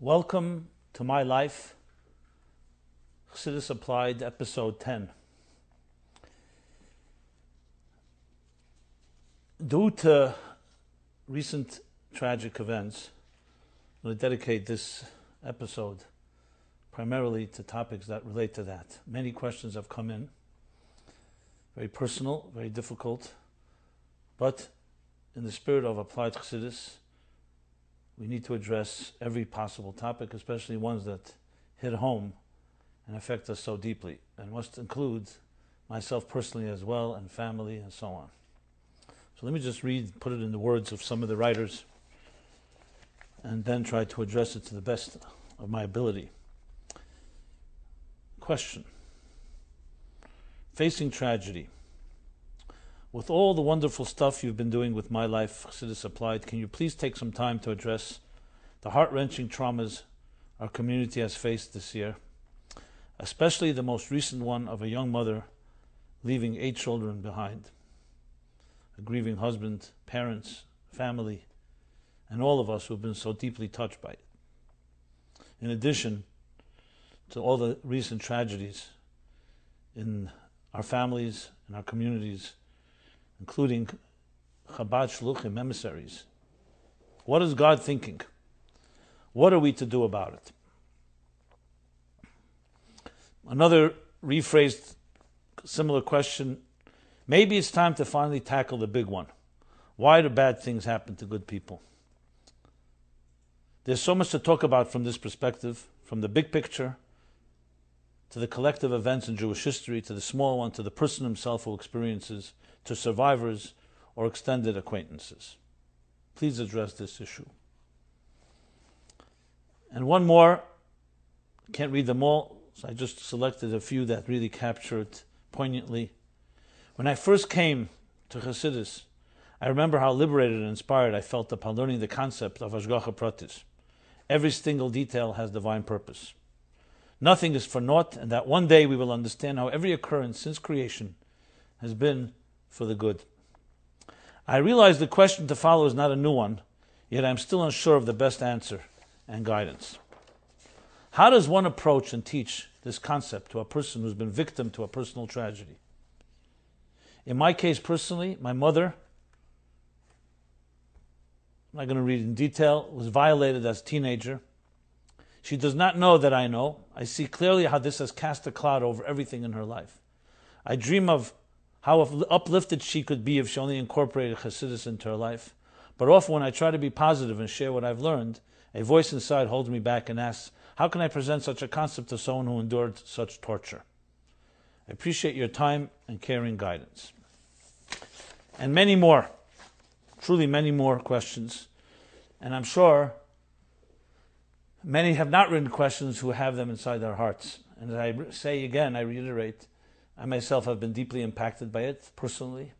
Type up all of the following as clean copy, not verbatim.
Welcome to my life, Chassidus Applied, episode 10. Due to recent tragic events, I'm going to dedicate this episode primarily to topics that relate to that. Many questions have come in, very personal, very difficult, but in the spirit of applied Chassidus, we need to address every possible topic, especially ones that hit home and affect us so deeply, and must include myself personally as well, and family, and so on. So let me just put it in the words of some of the writers, and then try to address it to the best of my ability. Question. Facing tragedy. With all the wonderful stuff you've been doing with my life, Chassidus Applied, can you please take some time to address the heart-wrenching traumas our community has faced this year, especially the most recent one of a young mother leaving 8 children behind, a grieving husband, parents, family, and all of us who have been so deeply touched by it. In addition to all the recent tragedies in our families, in our communities, including Chabad Shluchim emissaries. What is God thinking? What are we to do about it? Another rephrased similar question. Maybe it's time to finally tackle the big one. Why do bad things happen to good people? There's so much to talk about from this perspective, from the big picture to the collective events in Jewish history, to the small one, to the person himself who experiences, to survivors or extended acquaintances. Please address this issue. And one more, can't read them all, so I just selected a few that really capture it poignantly. When I first came to Chassidus, I remember how liberated and inspired I felt upon learning the concept of Hashgacha Pratis. Every single detail has divine purpose. Nothing is for naught, and that one day we will understand how every occurrence since creation has been for the good. I realize the question to follow is not a new one, yet I'm still unsure of the best answer and guidance. How does one approach and teach this concept to a person who's been victim to a personal tragedy? In my case personally, my mother, I'm not going to read in detail, was violated as a teenager. She does not know that I know. I see clearly how this has cast a cloud over everything in her life. I dream of how uplifted she could be if she only incorporated Chassidus into her life. But often when I try to be positive and share what I've learned, a voice inside holds me back and asks, how can I present such a concept to someone who endured such torture? I appreciate your time and caring guidance. And many more, truly many more questions. And I'm sure many have not written questions who have them inside their hearts. And as I say again, I reiterate, I myself have been deeply impacted by it personally.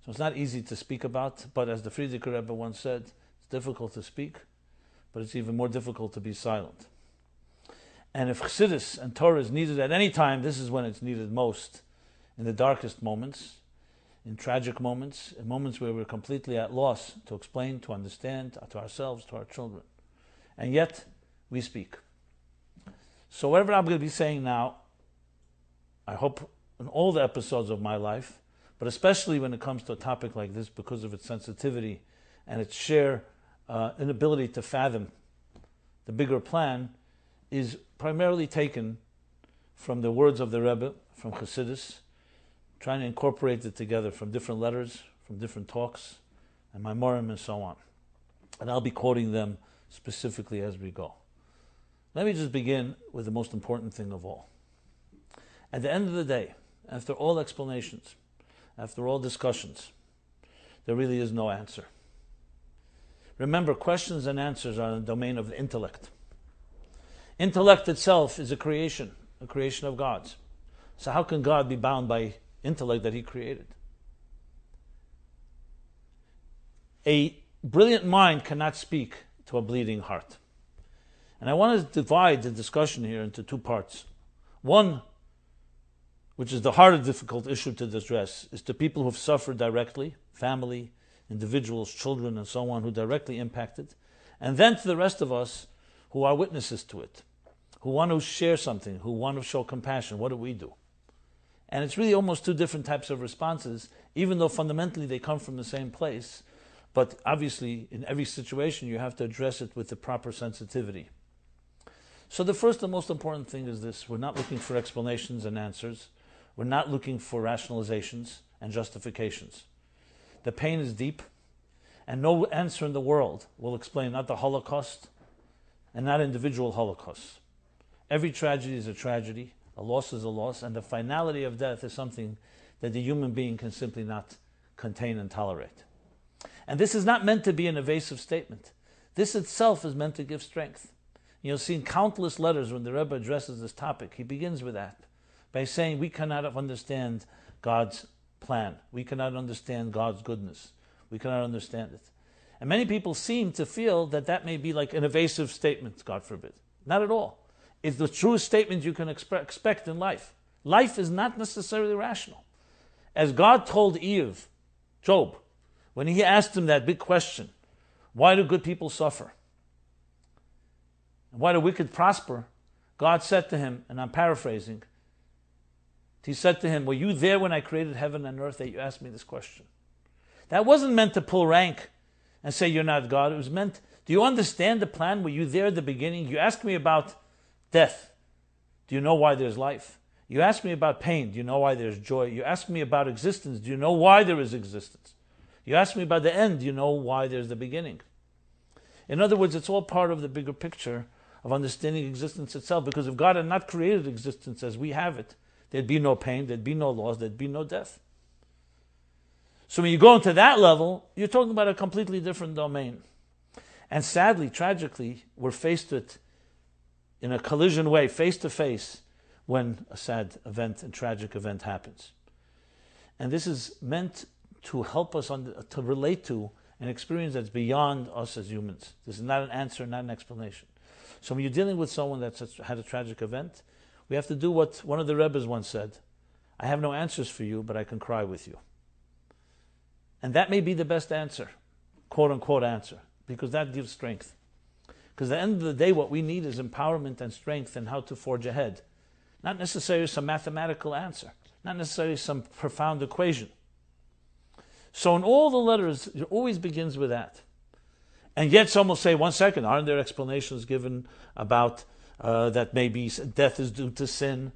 So it's not easy to speak about, but as the Frierdiker Rebbe once said, it's difficult to speak, but it's even more difficult to be silent. And if Chassidus and Torah is needed at any time, this is when it's needed most, in the darkest moments, in tragic moments, in moments where we're completely at loss to explain, to understand, to ourselves, to our children. And yet, we speak. So whatever I'm going to be saying now, I hope in all the episodes of my life, but especially when it comes to a topic like this, because of its sensitivity and its sheer inability to fathom the bigger plan, is primarily taken from the words of the Rebbe, from Chassidus, trying to incorporate it together from different letters, from different talks, and Maimorim and so on. And I'll be quoting them specifically as we go. Let me just begin with the most important thing of all. At the end of the day, after all explanations, after all discussions, there really is no answer. Remember, questions and answers are in the domain of the intellect. Intellect itself is a creation of God's. So how can God be bound by intellect that He created? A brilliant mind cannot speak to a bleeding heart. And I want to divide the discussion here into 2 parts. One, which is the harder difficult issue to address, is to people who've suffered directly, family, individuals, children, and so on, who directly impacted. And then to the rest of us who are witnesses to it, who want to share something, who want to show compassion. What do we do? And it's really almost two different types of responses, even though fundamentally they come from the same place. But obviously, in every situation, you have to address it with the proper sensitivity. So the first and most important thing is this. We're not looking for explanations and answers. We're not looking for rationalizations and justifications. The pain is deep, and no answer in the world will explain not the Holocaust and not individual Holocausts. Every tragedy is a tragedy, a loss is a loss, and the finality of death is something that the human being can simply not contain and tolerate. And this is not meant to be an evasive statement. This itself is meant to give strength. You'll see in countless letters when the Rebbe addresses this topic, he begins with that, by saying we cannot understand God's plan. We cannot understand God's goodness. We cannot understand it. And many people seem to feel that that may be like an evasive statement, God forbid. Not at all. It's the truest statement you can expect in life. Life is not necessarily rational. As God told Job, when he asked him that big question, why do good people suffer? And why do wicked prosper? God said to him, and I'm paraphrasing, he said to him, were you there when I created heaven and earth that you asked me this question? That wasn't meant to pull rank and say you're not God. It was meant, do you understand the plan? Were you there at the beginning? You asked me about death. Do you know why there's life? You asked me about pain. Do you know why there's joy? You asked me about existence. Do you know why there is existence? You asked me about the end. Do you know why there's the beginning? In other words, it's all part of the bigger picture of understanding existence itself, because if God had not created existence as we have it, there'd be no pain, there'd be no loss, there'd be no death. So when you go into that level, you're talking about a completely different domain. And sadly, tragically, we're faced with, in a collision way, face to face, when a sad event and tragic event happens. And this is meant to help us to relate to an experience that's beyond us as humans. This is not an answer, not an explanation. So when you're dealing with someone that's had a tragic event, we have to do what one of the Rebbes once said, I have no answers for you, but I can cry with you. And that may be the best answer, quote unquote answer, because that gives strength. Because at the end of the day, what we need is empowerment and strength and how to forge ahead. Not necessarily some mathematical answer, not necessarily some profound equation. So in all the letters, it always begins with that. And yet some will say, 1 second, aren't there explanations given about that maybe death is due to sin,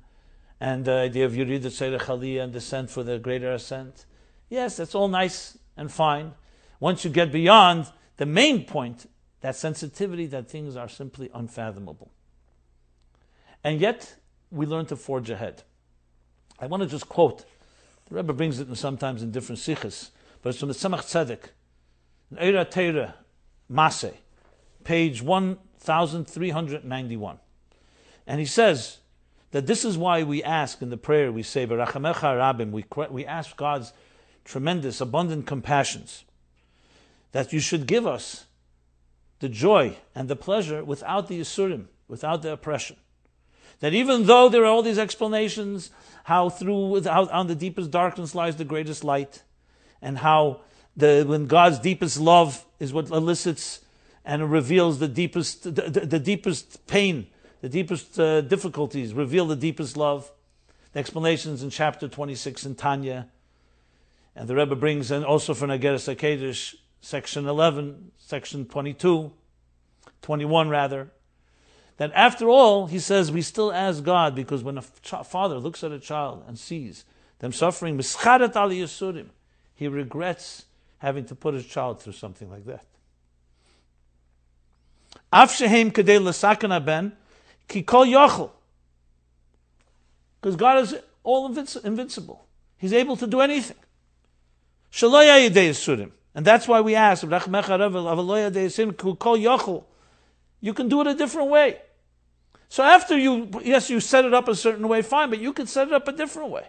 and the idea of Yuridat Seirach Aliyah and descent for the greater ascent? Yes, that's all nice and fine. Once you get beyond the main point, that sensitivity that things are simply unfathomable. And yet, we learn to forge ahead. I want to just quote, the Rebbe brings it sometimes in different sikhs, but it's from the Tzemach Tzedek, in Eira Teira, Maseh, page 1391. And he says that this is why we ask in the prayer, we say, B'rachamecha Rabbim, we ask God's tremendous, abundant compassions, that you should give us the joy and the pleasure without the Yisurim, without the oppression. That even though there are all these explanations, how on the deepest darkness lies the greatest light, and how when God's deepest love is what elicits and reveals the deepest pain, the deepest difficulties, reveal the deepest love. The explanations in chapter 26 in Tanya, and the Rebbe brings in also from Ageres HaKedesh, section 11, section 21 rather, that after all, he says, we still ask God, because when a father looks at a child and sees them suffering, mischaret al yisurim, he regrets having to put his child through something like that. Af shehem kedei l'saken ben ki kol yochel, because God is all invincible. He's able to do anything. Shaloya yedei yisurim, and that's why we ask, you can do it a different way. So after you set it up a certain way, fine, but you can set it up a different way.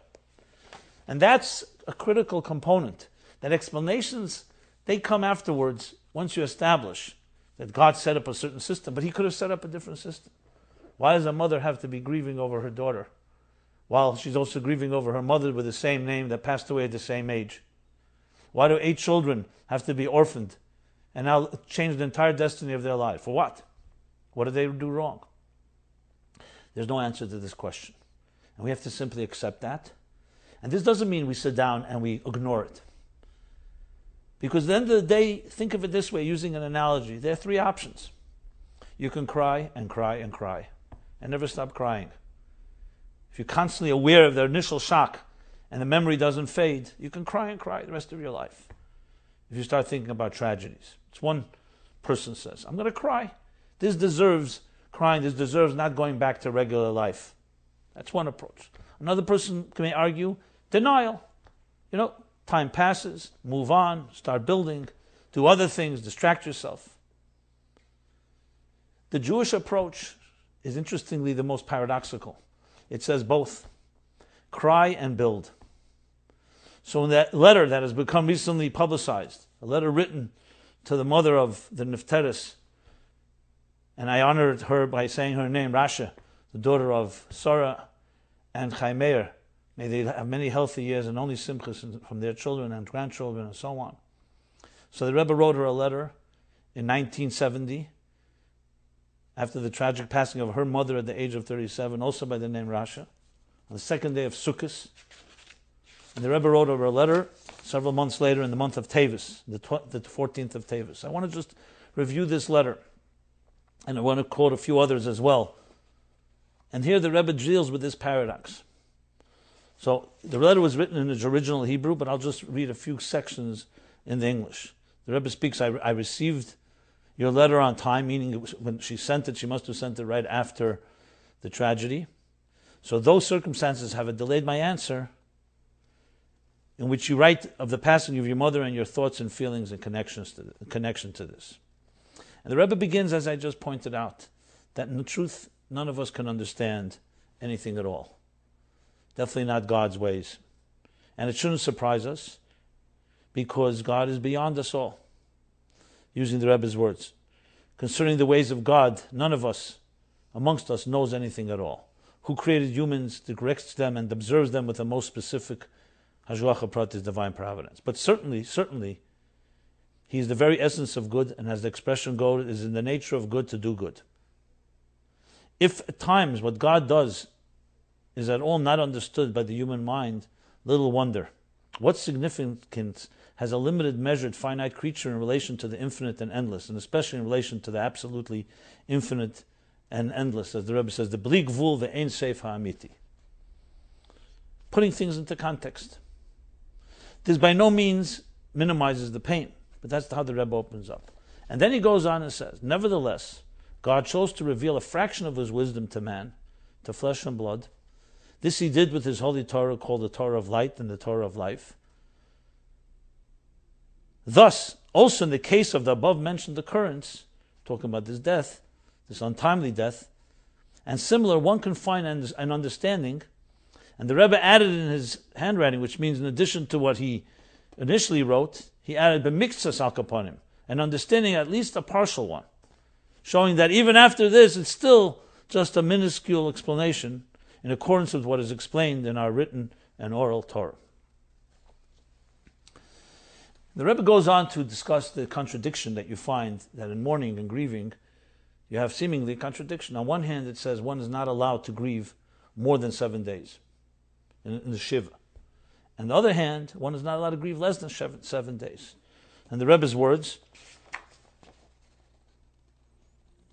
And that's a critical component. That explanations, they come afterwards once you establish that God set up a certain system, but he could have set up a different system. Why does a mother have to be grieving over her daughter while she's also grieving over her mother with the same name that passed away at the same age? Why do 8 children have to be orphaned and now change the entire destiny of their life? For what? What did they do wrong? There's no answer to this question. And we have to simply accept that. And this doesn't mean we sit down and we ignore it. Because at the end of the day, think of it this way, using an analogy. There are three options. You can cry and cry and cry and never stop crying. If you're constantly aware of the initial shock and the memory doesn't fade, you can cry and cry the rest of your life. If you start thinking about tragedies. It's one person says, I'm going to cry. This deserves crying. This deserves not going back to regular life. That's one approach. Another person may argue denial. Time passes, move on, start building, do other things, distract yourself. The Jewish approach is interestingly the most paradoxical. It says both, cry and build. So in that letter that has become recently publicized, a letter written to the mother of the Nifteris, and I honored her by saying her name, Rasha, the daughter of Sarah and Chaimeir. May they have many healthy years and only simchas from their children and grandchildren and so on. So the Rebbe wrote her a letter in 1970, after the tragic passing of her mother at the age of 37, also by the name Rasha, on the second day of Sukkot. And the Rebbe wrote her a letter several months later in the month of Tevis, the 14th of Tevis. I want to just review this letter, and I want to quote a few others as well. And here the Rebbe deals with this paradox. So the letter was written in its original Hebrew, but I'll just read a few sections in the English. The Rebbe speaks, I received your letter on time, meaning it was, when she sent it, she must have sent it right after the tragedy. So those circumstances have delayed my answer, in which you write of the passing of your mother and your thoughts and feelings in connection to this. And the Rebbe begins, as I just pointed out, that in the truth, none of us can understand anything at all. Definitely not God's ways. And it shouldn't surprise us, because God is beyond us all. Using the Rebbe's words, concerning the ways of God, none of us, amongst us, knows anything at all. Who created humans, directs them, and observes them with the most specific hashgacha pratis, divine providence. But certainly, He is the very essence of good, and as the expression goes, is in the nature of good to do good. If at times what God does is at all not understood by the human mind, little wonder. What significance has a limited, measured, finite creature in relation to the infinite and endless, and especially in relation to the absolutely infinite and endless, as the Rebbe says, the bli gvul ve'ein seif ha'amiti. Putting things into context. This by no means minimizes the pain, but that's how the Rebbe opens up. And then he goes on and says, nevertheless, God chose to reveal a fraction of His wisdom to man, to flesh and blood. This He did with His holy Torah, called the Torah of light and the Torah of life. Thus, also in the case of the above-mentioned occurrence, talking about this death, this untimely death, and similar, one can find an understanding, and the Rebbe added in his handwriting, which means in addition to what he initially wrote, he added b'miktsas al kaponim, an understanding, at least a partial one, showing that even after this, it's still just a minuscule explanation in accordance with what is explained in our written and oral Torah. The Rebbe goes on to discuss the contradiction that you find that in mourning and grieving, you have seemingly a contradiction. On one hand, it says one is not allowed to grieve more than 7 days in the Shiva. On the other hand, one is not allowed to grieve less than 7 days. And the Rebbe's words,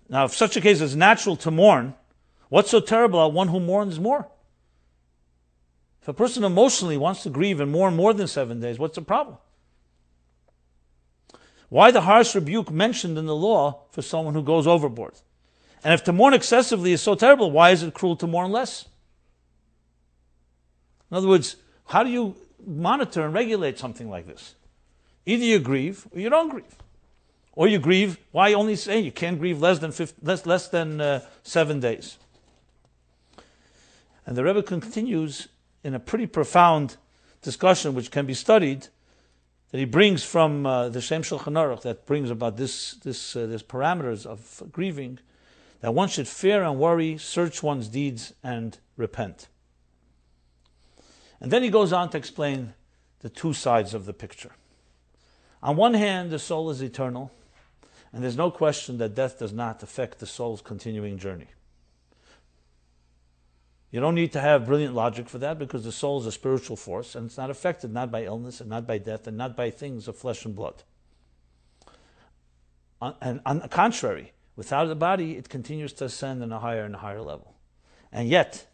now if such a case is natural to mourn, what's so terrible about one who mourns more? If a person emotionally wants to grieve and mourn more than 7 days, what's the problem? Why the harsh rebuke mentioned in the law for someone who goes overboard? And if to mourn excessively is so terrible, why is it cruel to mourn less? In other words, how do you monitor and regulate something like this? Either you grieve or you don't grieve. Or you grieve, why only say you can't grieve less than 7 days? And the Rebbe continues in a pretty profound discussion which can be studied, that he brings from the Shem Shulchan Aruch, that brings about this parameters of grieving, that one should fear and worry, search one's deeds, and repent. And then he goes on to explain the two sides of the picture. On one hand, the soul is eternal, And there's no question that death does not affect the soul's continuing journey. You don't need to have brilliant logic for that, because the soul is a spiritual force and it's not affected not by illness and not by death and not by things of flesh and blood. And on the contrary, without the body, it continues to ascend on a higher and higher level. And yet,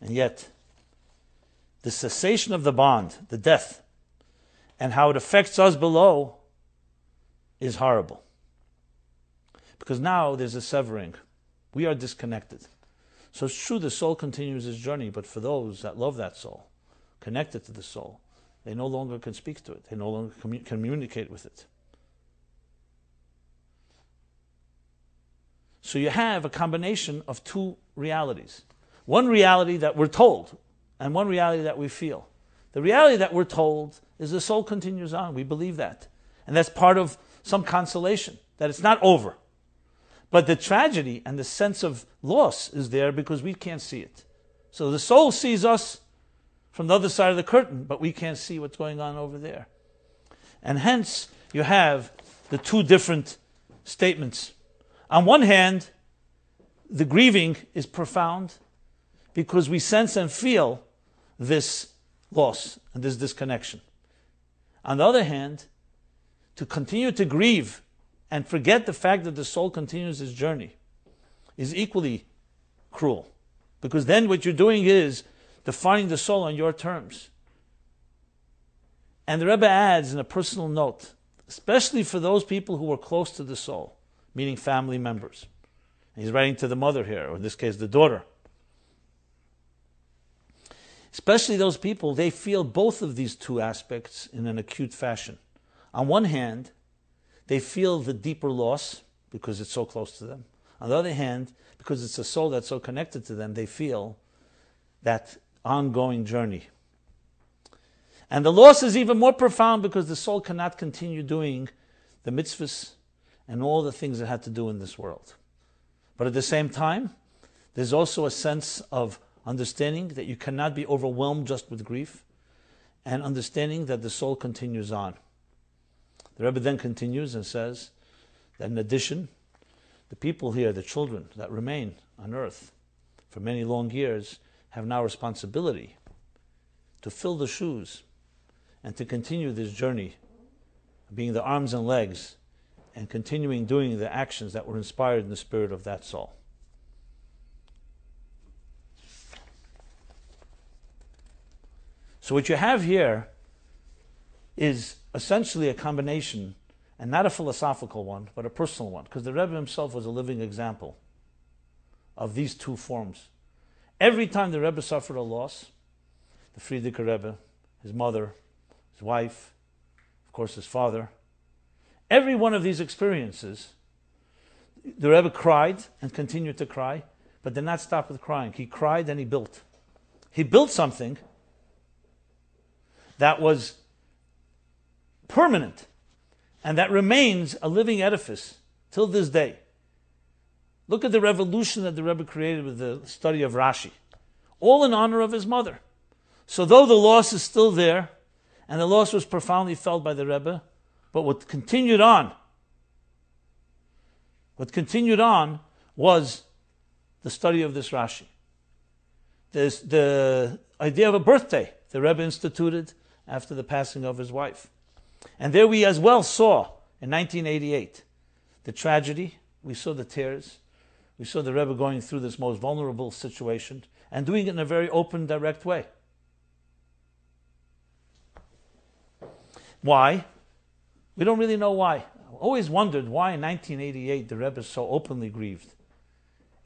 the cessation of the bond, the death, and how it affects us below is horrible. Because now there's a severing. We are disconnected. So it's true the soul continues its journey, but for those that love that soul, connected to the soul, they no longer can speak to it. They no longer communicate with it. So you have a combination of two realities. One reality that we're told, and one reality that we feel. The reality that we're told is the soul continues on. We believe that. And that's part of some consolation, that it's not over. But the tragedy and the sense of loss is there because we can't see it. So the soul sees us from the other side of the curtain, but we can't see what's going on over there. And hence, you have the two different statements. On one hand, the grieving is profound because we sense and feel this loss and this disconnection. On the other hand, to continue to grieve and forget the fact that the soul continues its journey is equally cruel. Because then what you're doing is defining the soul on your terms. And the Rebbe adds in a personal note, especially for those people who were close to the soul, meaning family members. And he's writing to the mother here, or in this case the daughter. Especially those people, they feel both of these two aspects in an acute fashion. On one hand, they feel the deeper loss because it's so close to them. On the other hand, because it's a soul that's so connected to them, they feel that ongoing journey. And the loss is even more profound because the soul cannot continue doing the mitzvahs and all the things it had to do in this world. But at the same time, there's also a sense of understanding that you cannot be overwhelmed just with grief, and understanding that the soul continues on. The Rebbe then continues and says that in addition, the people here, the children that remain on earth for many long years, have now responsibility to fill the shoes and to continue this journey, being the arms and legs and continuing doing the actions that were inspired in the spirit of that soul. So what you have here is essentially a combination, and not a philosophical one, but a personal one, because the Rebbe himself was a living example of these two forms. Every time the Rebbe suffered a loss, the Frierdiker Rebbe, his mother, his wife, of course his father, every one of these experiences, the Rebbe cried and continued to cry, but did not stop with crying. He cried and he built. He built something that was permanent and that remains a living edifice till this day. Look at the revolution that the Rebbe created with the study of Rashi, all in honor of his mother. So though the loss is still there, and the loss was profoundly felt by the Rebbe, but what continued on was the study of this Rashi. The idea of a birthday the Rebbe instituted after the passing of his wife. And there we as well saw, in 1988, the tragedy, we saw the tears, we saw the Rebbe going through this most vulnerable situation, and doing it in a very open, direct way. Why? We don't really know why. I always wondered why in 1988 the Rebbe so openly grieved.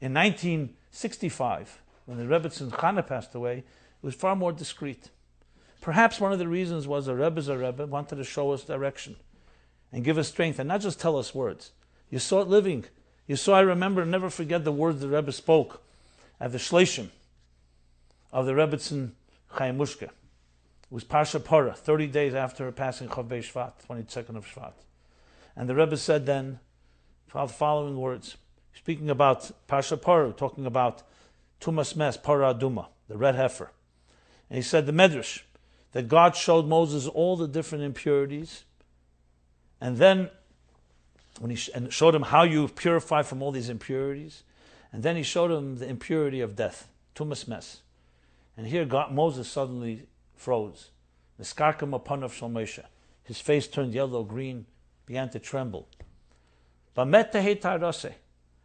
In 1965, when the Rebbetzin Chana passed away, it was far more discreet. Perhaps one of the reasons was a Rebbe wanted to show us direction and give us strength and not just tell us words. You saw it living. You saw, I remember, never forget the words the Rebbe spoke at the Shleishim of the Rebbetzin Chaim Mushke. It was Parsha Parah, 30 days after her passing, Chav Bei Shvat, 22nd of Shvat. And the Rebbe said then the following words, speaking about Parsha Parah, talking about Tumas Mes, Parah Aduma, the red heifer. And he said the Medrash, that God showed Moses all the different impurities, and then and showed him how you purify from all these impurities. And then he showed him the impurity of death, tumas mes. And here Moses suddenly froze. Niskarkam upanav shel Moshe. His face turned yellow, green, began to tremble.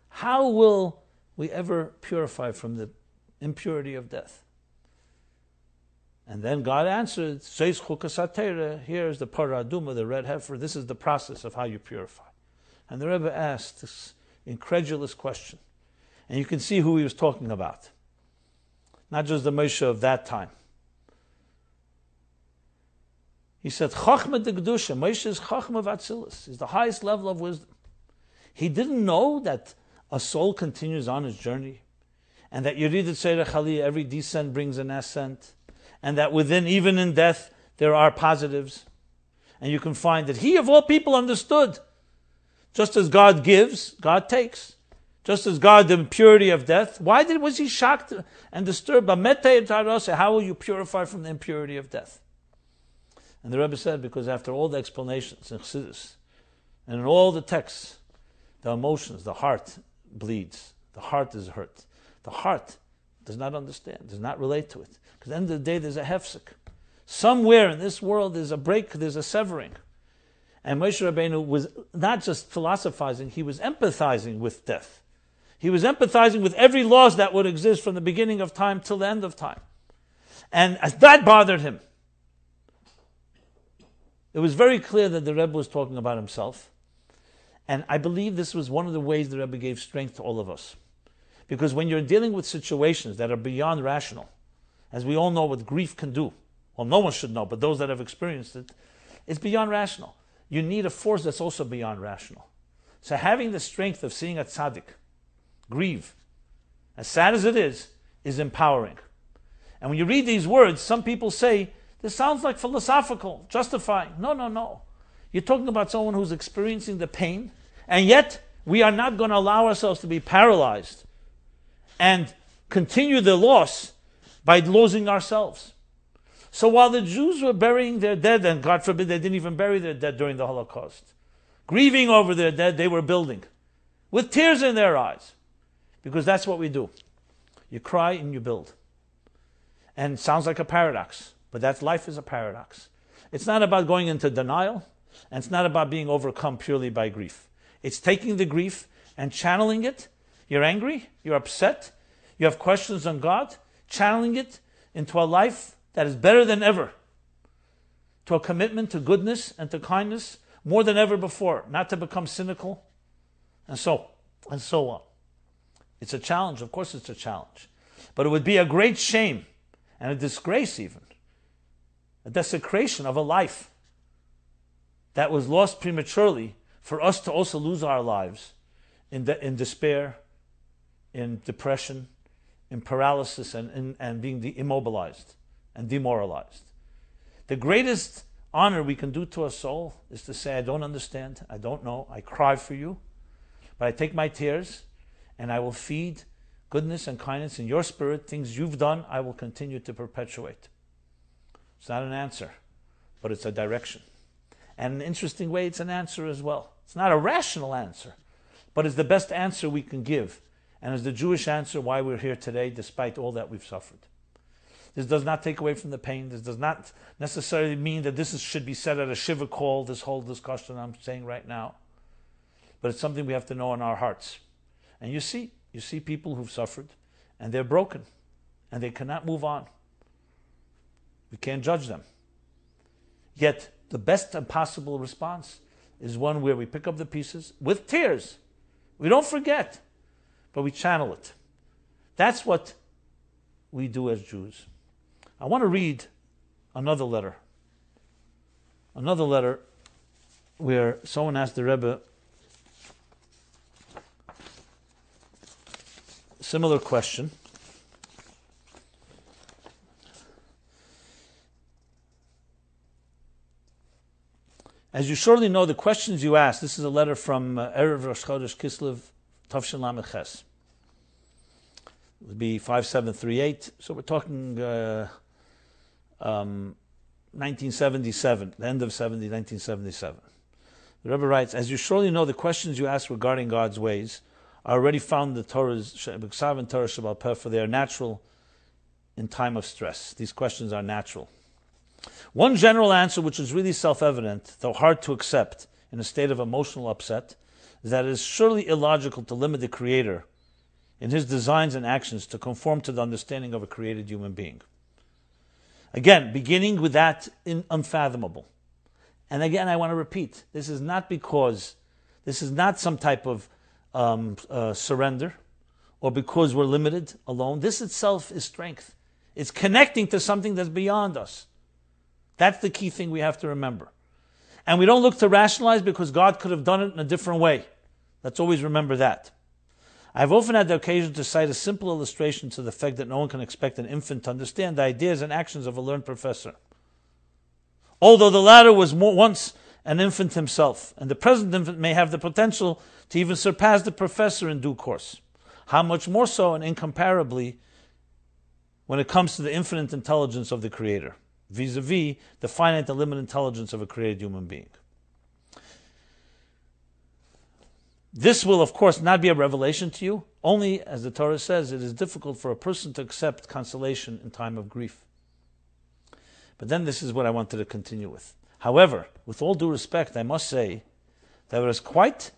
How will we ever purify from the impurity of death? And then God answered, here is the paraduma, the red heifer. This is the process of how you purify. And the Rebbe asked this incredulous question. And you can see who he was talking about. Not just the Moshe of that time. He said, Chachma de Gedusha, Moshe is Chachma of Atzilus, is the highest level of wisdom. He didn't know that a soul continues on its journey, and that Yerid Tzedek Chali, every descent brings an ascent, and that within, even in death, there are positives. And you can find that he of all people understood. Just as God gives, God takes. Just as God, the impurity of death, was he shocked and disturbed? How will you purify from the impurity of death? And the Rebbe said, because after all the explanations in Chassidus, and in all the texts, the emotions, the heart bleeds. The heart is hurt. The heart does not understand, does not relate to it. Because at the end of the day, there's a hefsek. Somewhere in this world, there's a break, there's a severing. And Moshe Rabbeinu was not just philosophizing, he was empathizing with death. He was empathizing with every loss that would exist from the beginning of time till the end of time. And as that bothered him, it was very clear that the Rebbe was talking about himself. And I believe this was one of the ways the Rebbe gave strength to all of us. Because when you're dealing with situations that are beyond rational, as we all know what grief can do, well, no one should know, but those that have experienced it, it's beyond rational. You need a force that's also beyond rational. So having the strength of seeing a tzaddik grieve, as sad as it is empowering. And when you read these words, some people say, this sounds like philosophical, justifying. No. You're talking about someone who's experiencing the pain, and yet we are not going to allow ourselves to be paralyzed and continue the loss by losing ourselves. So while the Jews were burying their dead, and God forbid they didn't even bury their dead during the Holocaust, grieving over their dead, they were building with tears in their eyes. Because that's what we do. You cry and you build. And it sounds like a paradox, but that's life is a paradox. It's not about going into denial, and it's not about being overcome purely by grief. It's taking the grief and channeling it. You're angry, you're upset, you have questions on God, channeling it into a life that is better than ever, to a commitment to goodness and to kindness more than ever before, not to become cynical, and so on. It's a challenge, of course it's a challenge. But it would be a great shame, and a disgrace even, a desecration of a life that was lost prematurely, for us to also lose our lives in despair, in depression, in paralysis, and being immobilized and demoralized. The greatest honor we can do to a soul is to say, I don't understand, I don't know, I cry for you, but I take my tears and I will feed goodness and kindness in your spirit, things you've done, I will continue to perpetuate. It's not an answer, but it's a direction. And in an interesting way, it's an answer as well. It's not a rational answer, but it's the best answer we can give. And it's the Jewish answer why we're here today, despite all that we've suffered. This does not take away from the pain. This does not necessarily mean that should be said at a shiva call, this whole discussion I'm saying right now. But it's something we have to know in our hearts. And you see people who've suffered, and they're broken, and they cannot move on. We can't judge them. Yet, the best and possible response is one where we pick up the pieces with tears. We don't forget, but we channel it. That's what we do as Jews. I want to read another letter. Another letter where someone asked the Rebbe a similar question. As you surely know, the questions you asked, this is a letter from Erev Rosh Chodesh Kislev, Tavshin Lamed Ches. It would be 5738. So we're talking 1977, the end of 1977. The Rebbe writes, as you surely know, the questions you ask regarding God's ways are already found in the Torah's B'Ksav and Torah Shabbal Peh, for they are natural in time of stress. These questions are natural. One general answer, which is really self-evident, though hard to accept in a state of emotional upset, is that it is surely illogical to limit the Creator in His designs and actions to conform to the understanding of a created human being. Again, beginning with that unfathomable. And again, I want to repeat, this is not some type of surrender, or because we're limited alone. This itself is strength. It's connecting to something that's beyond us. That's the key thing we have to remember. And we don't look to rationalize because God could have done it in a different way. Let's always remember that. I've often had the occasion to cite a simple illustration to the effect that no one can expect an infant to understand the ideas and actions of a learned professor. Although the latter was once an infant himself, and the present infant may have the potential to even surpass the professor in due course. How much more so and incomparably when it comes to the infinite intelligence of the Creator, vis-a-vis the finite and limited intelligence of a created human being. This will, of course, not be a revelation to you. Only, as the Torah says, it is difficult for a person to accept consolation in time of grief. But then this is what I wanted to continue with. However, with all due respect, I must say that I was quite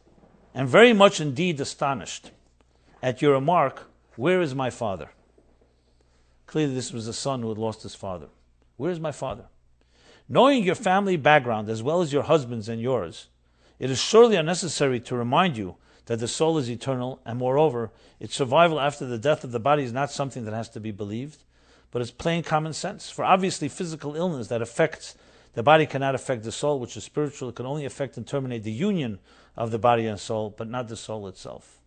and very much indeed astonished at your remark, "Where is my father?" Clearly this was a son who had lost his father. Where is my father? Knowing your family background as well as your husband's and yours, it is surely unnecessary to remind you that the soul is eternal, and moreover, its survival after the death of the body is not something that has to be believed, but it's plain common sense. For obviously physical illness that affects the body cannot affect the soul, which is spiritual. It can only affect and terminate the union of the body and soul, but not the soul itself.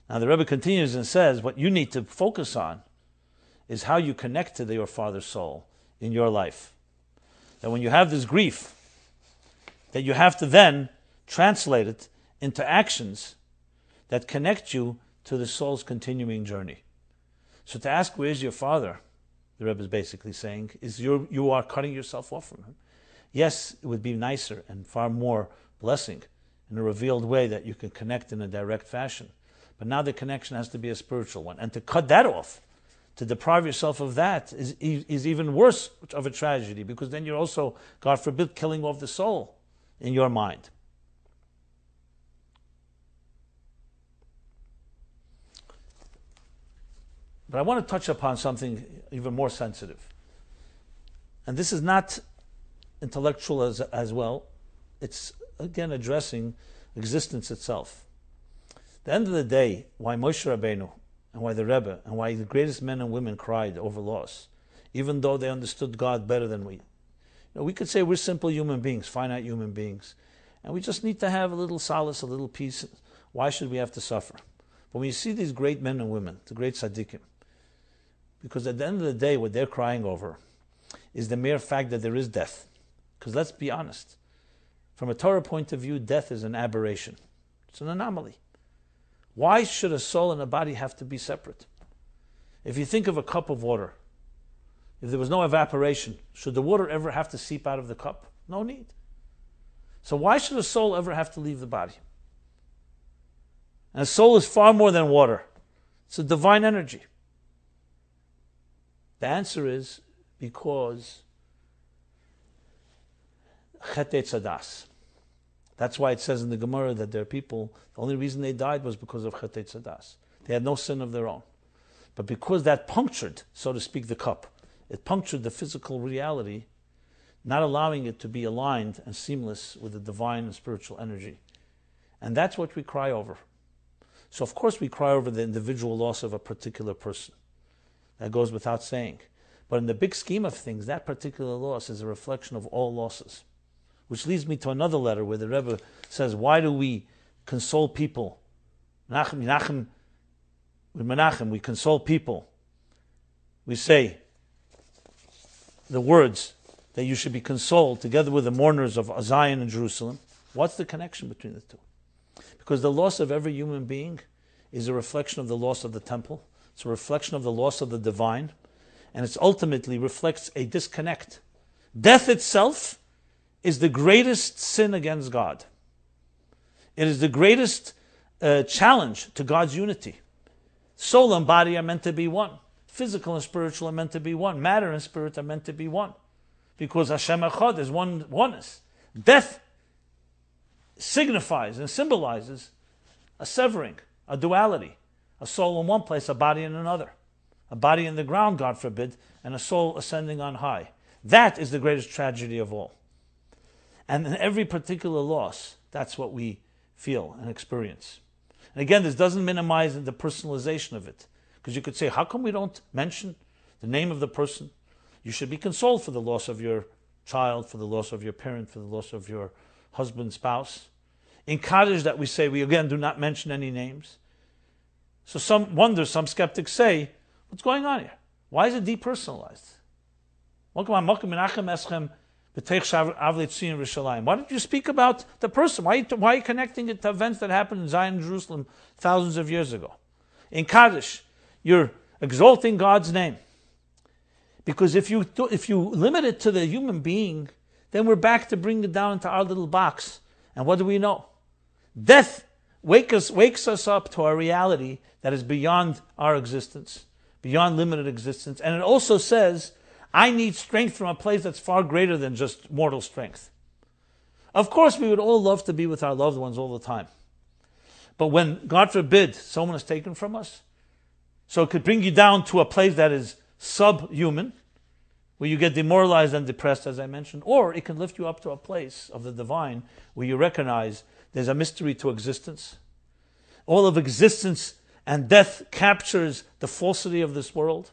Now the Rebbe continues and says, what you need to focus on is how you connect to your father's soul in your life. That when you have this grief, that you have to then translate it into actions that connect you to the soul's continuing journey. So to ask, where is your father? The Rebbe is basically saying, is you are cutting yourself off from him. Yes, it would be nicer and far more blessing in a revealed way that you can connect in a direct fashion. But now the connection has to be a spiritual one. And to cut that off, to deprive yourself of that, is even worse of a tragedy, because then you're also, God forbid, killing off the soul in your mind. But I want to touch upon something even more sensitive. And this is not intellectual as well. It's, again, addressing existence itself. At the end of the day, why Moshe Rabbeinu and why the Rebbe and why the greatest men and women cried over loss, even though they understood God better than we. You know, we could say we're simple human beings, finite human beings, and we just need to have a little solace, a little peace. Why should we have to suffer? But when you see these great men and women, the great tzaddikim, because at the end of the day, what they're crying over is the mere fact that there is death. Because let's be honest, from a Torah point of view, death is an aberration. It's an anomaly. Why should a soul and a body have to be separate? If you think of a cup of water, if there was no evaporation, should the water ever have to seep out of the cup? No need. So why should a soul ever have to leave the body? And a soul is far more than water. It's a divine energy. The answer is because Chet Tzadas. That's why it says in the Gemara that there are people, the only reason they died was because of Chet Tzadas. They had no sin of their own. But because that punctured, so to speak, the cup, it punctured the physical reality, not allowing it to be aligned and seamless with the divine and spiritual energy. And that's what we cry over. So of course we cry over the individual loss of a particular person. That goes without saying. But in the big scheme of things, that particular loss is a reflection of all losses. Which leads me to another letter where the Rebbe says, why do we console people? With Menachem, we console people. We say the words that you should be consoled together with the mourners of Zion and Jerusalem. What's the connection between the two? Because the loss of every human being is a reflection of the loss of the temple. It's a reflection of the loss of the divine. and it ultimately reflects a disconnect. Death itself is the greatest sin against God. It is the greatest challenge to God's unity. Soul and body are meant to be one. Physical and spiritual are meant to be one. Matter and spirit are meant to be one. Because Hashem Echad is oneness. Death signifies and symbolizes a severing, a duality. A soul in one place, a body in another. A body in the ground, God forbid, and a soul ascending on high. That is the greatest tragedy of all. And in every particular loss, that's what we feel and experience. And again, this doesn't minimize the personalization of it. Because you could say, how come we don't mention the name of the person? You should be consoled for the loss of your child, for the loss of your parent, for the loss of your husband, spouse. In Kaddish that we say, we again do not mention any names. So some skeptics say, what's going on here? Why is it depersonalized? Why don't you speak about the person? Why are you connecting it to events that happened in Zion, Jerusalem, thousands of years ago? In Kaddish, you're exalting God's name. Because if you limit it to the human being, then we're back to bring it down into our little box. And what do we know? Death wakes us up to a reality that is beyond our existence, beyond limited existence. And it also says, I need strength from a place that's far greater than just mortal strength. Of course, we would all love to be with our loved ones all the time. But when, God forbid, someone is taken from us, so it could bring you down to a place that is subhuman, where you get demoralized and depressed, as I mentioned, or it can lift you up to a place of the divine where you recognize there's a mystery to existence. All of existence and death captures the falsity of this world.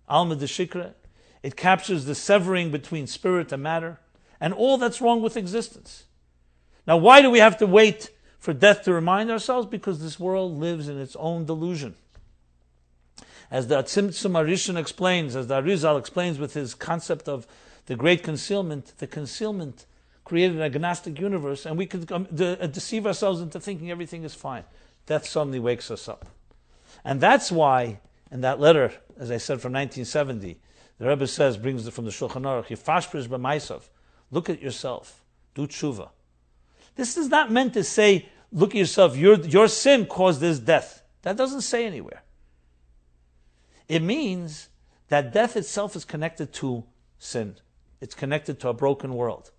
Alma de Shikra. It captures the severing between spirit and matter and all that's wrong with existence. Now, why do we have to wait for death to remind ourselves? Because this world lives in its own delusion. As the Tzimtzum Arishan explains, as the Arizal explains with his concept of the great concealment, the concealment created an agnostic universe, and we could deceive ourselves into thinking everything is fine. Death suddenly wakes us up. And that's why, in that letter, as I said, from 1970, the Rebbe says, brings it from the Shulchan Aruch, Yifashprish b'maisav, look at yourself, do tshuva. This is not meant to say, look at yourself, your sin caused this death. That doesn't say anywhere. It means that death itself is connected to sin. It's connected to a broken world.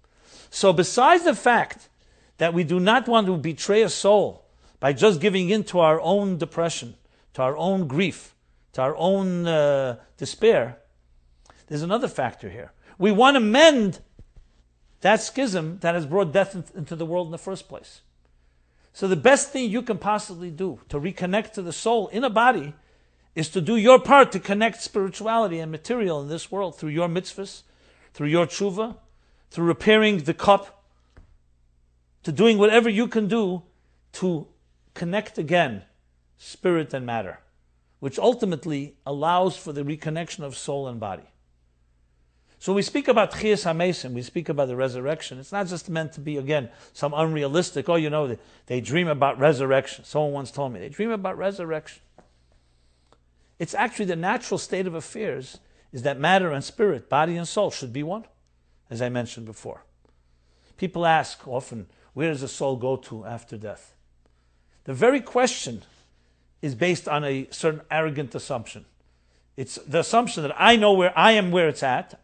So besides the fact that we do not want to betray a soul by just giving in to our own depression, to our own grief, to our own despair, there's another factor here. We want to mend that schism that has brought death into the world in the first place. So the best thing you can possibly do to reconnect to the soul in a body is to do your part to connect spirituality and material in this world through your mitzvahs, through your tshuva, through repairing the cup, to doing whatever you can do to connect again spirit and matter, which ultimately allows for the reconnection of soul and body. So when we speak about Chiyas HaMesim, we speak about the resurrection. It's not just meant to be, again, some unrealistic, they dream about resurrection. Someone once told me, they dream about resurrection. It's actually the natural state of affairs is that matter and spirit, body and soul, should be one, as I mentioned before. People ask often, where does the soul go to after death? The very question is based on a certain arrogant assumption. It's the assumption that I know where I am, where it's at,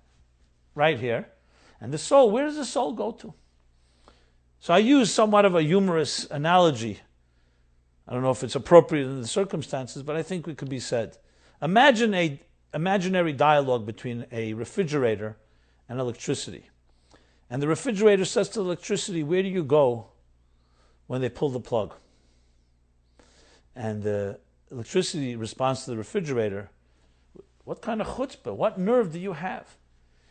right here, and the soul, where does the soul go to? So I use somewhat of a humorous analogy. I don't know if it's appropriate in the circumstances, but I think it could be said. Imagine an imaginary dialogue between a refrigerator and electricity. And the refrigerator says to the electricity, where do you go when they pull the plug? And the electricity responds to the refrigerator, what kind of chutzpah, what nerve do you have?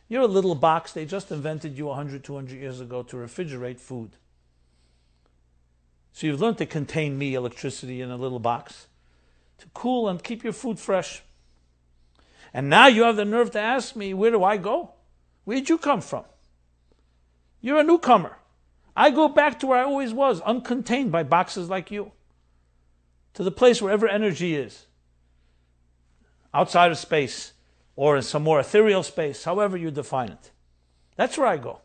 You're a little box, they just invented you 100, 200 years ago to refrigerate food. So you've learned to contain me, electricity, in a little box, to cool and keep your food fresh. And now you have the nerve to ask me, where do I go? Where'd you come from? You're a newcomer. I go back to where I always was, uncontained by boxes like you, to the place wherever energy is, outside of space, or in some more ethereal space, however you define it. That's where I go.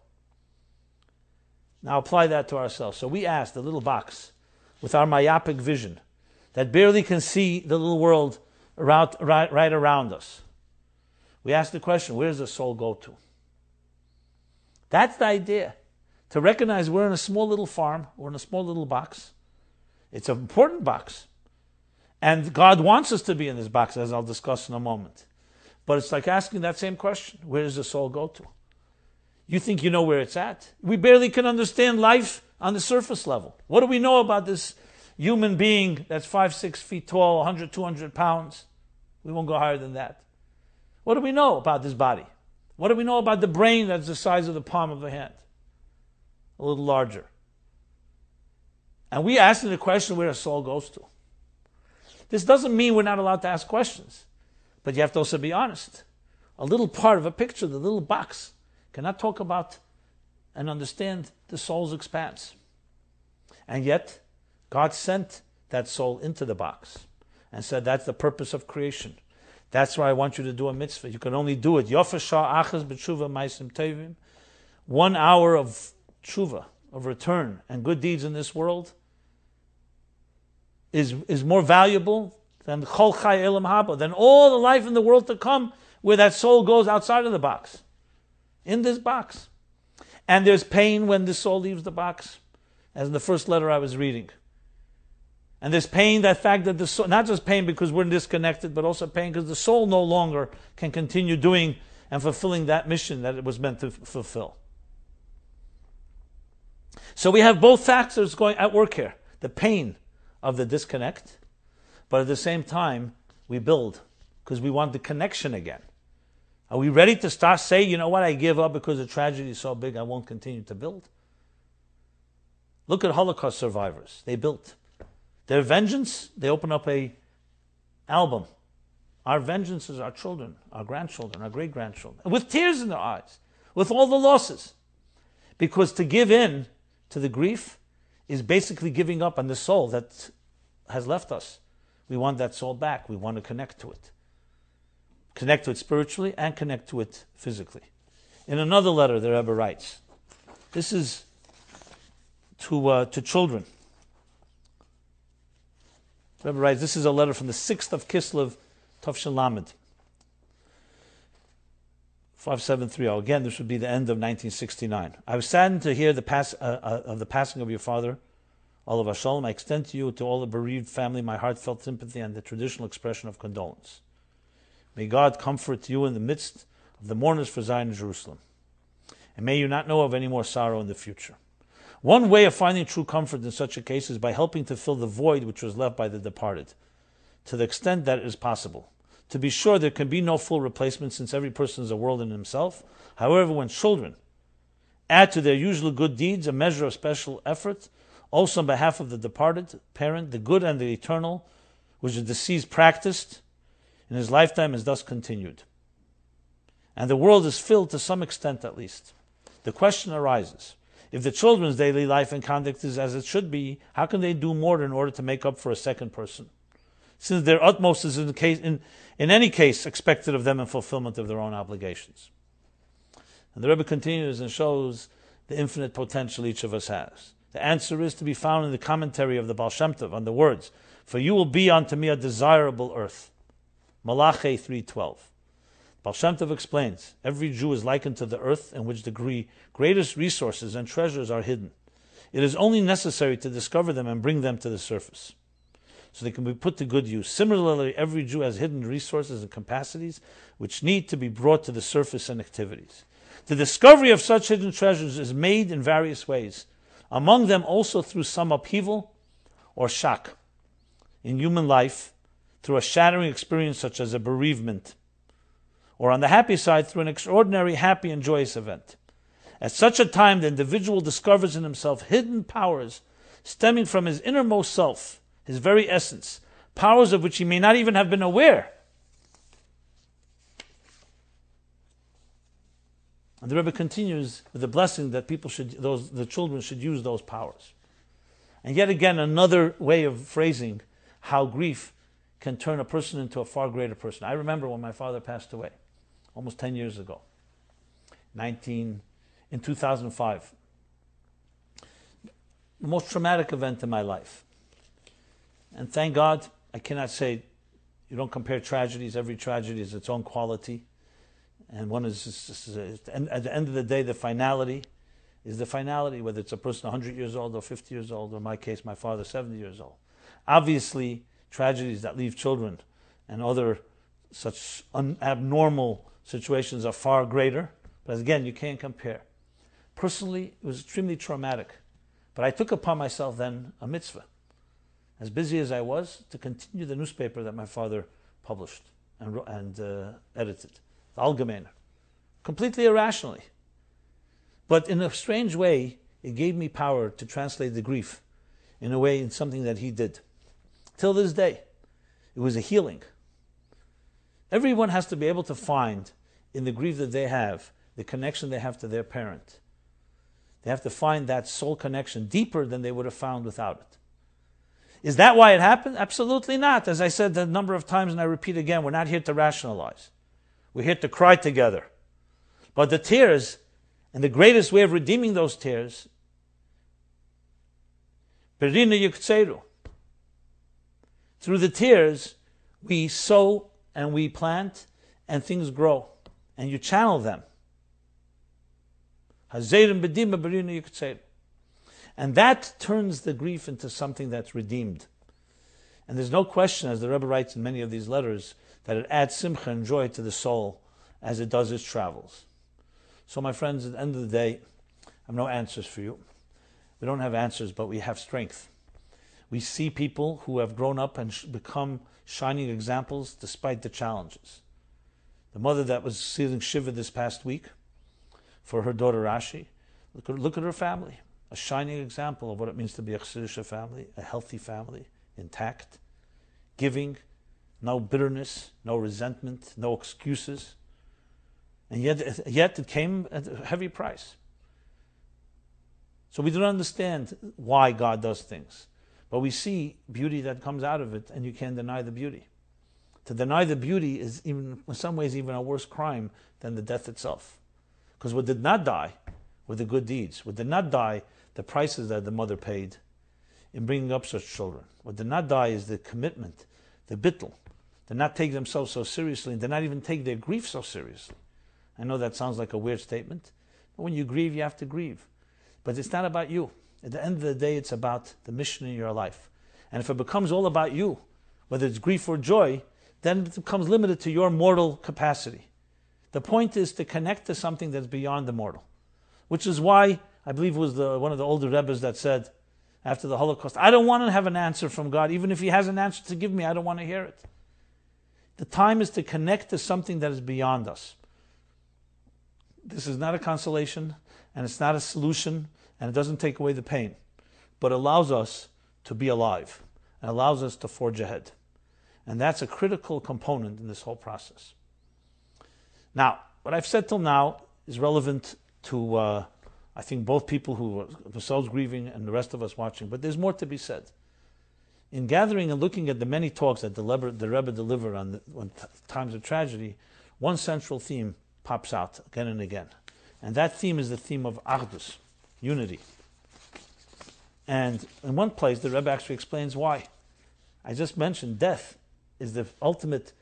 Now apply that to ourselves. So we ask the little box with our myopic vision that barely can see the little world right around us. We ask the question, where does the soul go to? That's the idea. To recognize we're in a small little farm, we're in a small little box. It's an important box. And God wants us to be in this box, as I'll discuss in a moment. But it's like asking that same question, where does the soul go to? You think you know where it's at? We barely can understand life on the surface level. What do we know about this human being that's 5-6 feet tall, 100, 200 pounds? We won't go higher than that. What do we know about this body? What do we know about the brain that's the size of the palm of a hand? A little larger. And we ask the question where the soul goes to. This doesn't mean we're not allowed to ask questions. But you have to also be honest. A little part of a picture, the little box, cannot talk about and understand the soul's expanse. And yet, God sent that soul into the box and said that's the purpose of creation. That's why I want you to do a mitzvah. You can only do it. 1 hour of tshuva, of return, and good deeds in this world is more valuable than chol chai elam haba, than all the life in the world to come, where that soul goes outside of the box, in this box. And there's pain when the soul leaves the box, as in the first letter I was reading. And there's pain, that fact that the soul, not just pain because we're disconnected, but also pain because the soul no longer can continue doing and fulfilling that mission that it was meant to fulfill. So we have both factors going at work here. The pain of the disconnect, but at the same time, we build because we want the connection again. Are we ready to start saying, you know what, I give up because the tragedy is so big, I won't continue to build? Look at Holocaust survivors. They built. Their vengeance, they open up a album. Our vengeance is our children, our grandchildren, our great-grandchildren, with tears in their eyes, with all the losses. Because to give in to the grief is basically giving up on the soul that has left us. We want that soul back. We want to connect to it. Connect to it spiritually and connect to it physically. In another letter, the Rebbe writes, this is to children. The Rebbe writes, this is a letter from the 6th of Kislev, Tov Lamed, 5730. Again, this would be the end of 1969. I was saddened to hear the passing of your father, Olav Shalom. I extend to you, to all the bereaved family, my heartfelt sympathy and the traditional expression of condolence. May God comfort you in the midst of the mourners for Zion and Jerusalem. And may you not know of any more sorrow in the future. One way of finding true comfort in such a case is by helping to fill the void which was left by the departed, to the extent that it is possible. To be sure, there can be no full replacement since every person is a world in himself. However, when children add to their usual good deeds a measure of special effort, also on behalf of the departed parent, the good and the eternal, which the deceased practiced in his lifetime is thus continued. And the world is filled to some extent at least. The question arises, if the children's daily life and conduct is as it should be, how can they do more in order to make up for a second person? Since their utmost is in any case expected of them in fulfillment of their own obligations. And the Rebbe continues and shows the infinite potential each of us has. The answer is to be found in the commentary of the Baal Shem Tov on the words, for you will be unto me a desirable earth. Malachi 3:12. Baal Shem Tov explains, every Jew is likened to the earth in which the greatest resources and treasures are hidden. It is only necessary to discover them and bring them to the surface, so they can be put to good use. Similarly, every Jew has hidden resources and capacities which need to be brought to the surface and activities. The discovery of such hidden treasures is made in various ways, among them also through some upheaval or shock in human life, through a shattering experience such as a bereavement, or on the happy side, through an extraordinary, happy and joyous event. At such a time, the individual discovers in himself hidden powers stemming from his innermost self, his very essence, powers of which he may not even have been aware. And the Rebbe continues with the blessing that the children should use those powers. And yet again, another way of phrasing how grief can turn a person into a far greater person. I remember when my father passed away. almost 10 years ago, in 2005. The most traumatic event in my life. And thank God, I cannot say, you don't compare tragedies. Every tragedy has its own quality. And one is, at the end of the day, the finality is the finality, whether it's a person 100 years old or 50 years old, or in my case, my father 70 years old. Obviously, tragedies that leave children and other such abnormal situations are far greater. But again, you can't compare. Personally, it was extremely traumatic. But I took upon myself then a mitzvah, as busy as I was, to continue the newspaper that my father published and edited, the Allgemeiner, completely irrationally. But in a strange way, it gave me power to translate the grief in something that he did. Till this day, it was a healing. Everyone has to be able to find in the grief that they have, the connection they have to their parent. They have to find that soul connection deeper than they would have found without it. Is that why it happened? Absolutely not. As I said a number of times, and I repeat again, we're not here to rationalize. We're here to cry together. But the tears, and the greatest way of redeeming those tears, berina yuktseru. Through the tears, we sow and we plant, and things grow, and you channel them. And that turns the grief into something that's redeemed. And there's no question, as the Rebbe writes in many of these letters, that it adds simcha and joy to the soul as it does its travels. So my friends, at the end of the day, I have no answers for you. We don't have answers, but we have strength. We see people who have grown up and become shining examples despite the challenges. The mother that was sealing Shiva this past week for her daughter Rashi, look at her family. A shining example of what it means to be a Chassidus family, a healthy family, intact, giving, no bitterness, no resentment, no excuses. And yet it came at a heavy price. So we don't understand why God does things. But we see beauty that comes out of it, and you can't deny the beauty. To deny the beauty is, even in some ways, even a worse crime than the death itself. Because what did not die were the good deeds. What did not die, the prices that the mother paid in bringing up such children. What did not die is the commitment, the bittul. They not take themselves so seriously, and they not even take their grief so seriously. I know that sounds like a weird statement, but when you grieve, you have to grieve. But it's not about you. At the end of the day, it's about the mission in your life. And if it becomes all about you, whether it's grief or joy, then it becomes limited to your mortal capacity. The point is to connect to something that's beyond the mortal. Which is why, I believe it was one of the older Rebbes that said, after the Holocaust, I don't want to have an answer from God. Even if He has an answer to give me, I don't want to hear it. The time is to connect to something that is beyond us. This is not a consolation, and it's not a solution, and it doesn't take away the pain, but allows us to be alive and allows us to forge ahead. And that's a critical component in this whole process. Now, what I've said till now is relevant to, I think, both people who are themselves grieving and the rest of us watching, but there's more to be said. In gathering and looking at the many talks that the Rebbe delivered on times of tragedy, one central theme pops out again and again. And that theme is the theme of Achdus, unity. And in one place, the Rebbe actually explains why. I just mentioned death is the ultimate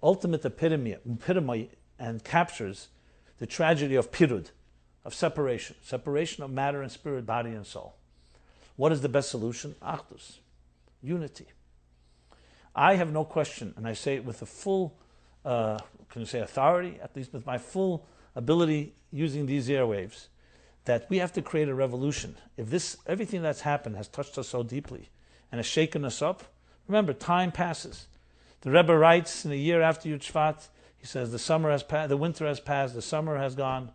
epitome and captures the tragedy of pirud, of separation of matter and spirit, body and soul. What is the best solution? Achdus, unity. I have no question, and I say it with the full, authority, at least with my full ability using these airwaves, that we have to create a revolution. If everything that's happened has touched us so deeply and has shaken us up, remember, time passes. The Rebbe writes in a year after Yud Shvat, he says the summer has passed, the winter has passed, the summer has gone,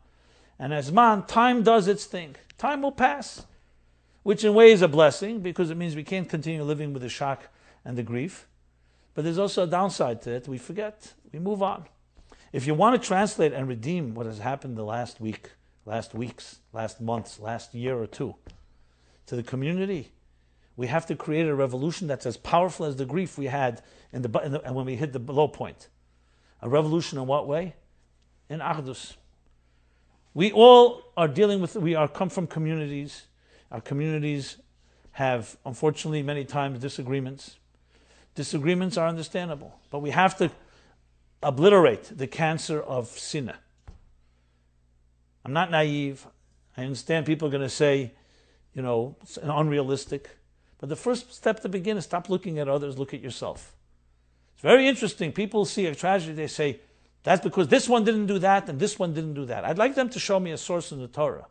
and as man, time does its thing. Time will pass, which in a way is a blessing because it means we can't continue living with the shock and the grief. But there's also a downside to it. We forget. We move on. If you want to translate and redeem what has happened the last week, last weeks, last months, last year or two to the community, we have to create a revolution that's as powerful as the grief we had when we hit the low point. A revolution in what way? in Achdus. We all are dealing with, come from communities. Our communities have, unfortunately, many times disagreements. Disagreements are understandable, but we have to obliterate the cancer of sinah. I'm not naive. I understand people are going to say, it's unrealistic. But the first step to begin is stop looking at others, look at yourself. It's very interesting. People see a tragedy, they say, that's because this one didn't do that and this one didn't do that. I'd like them to show me a source in the Torah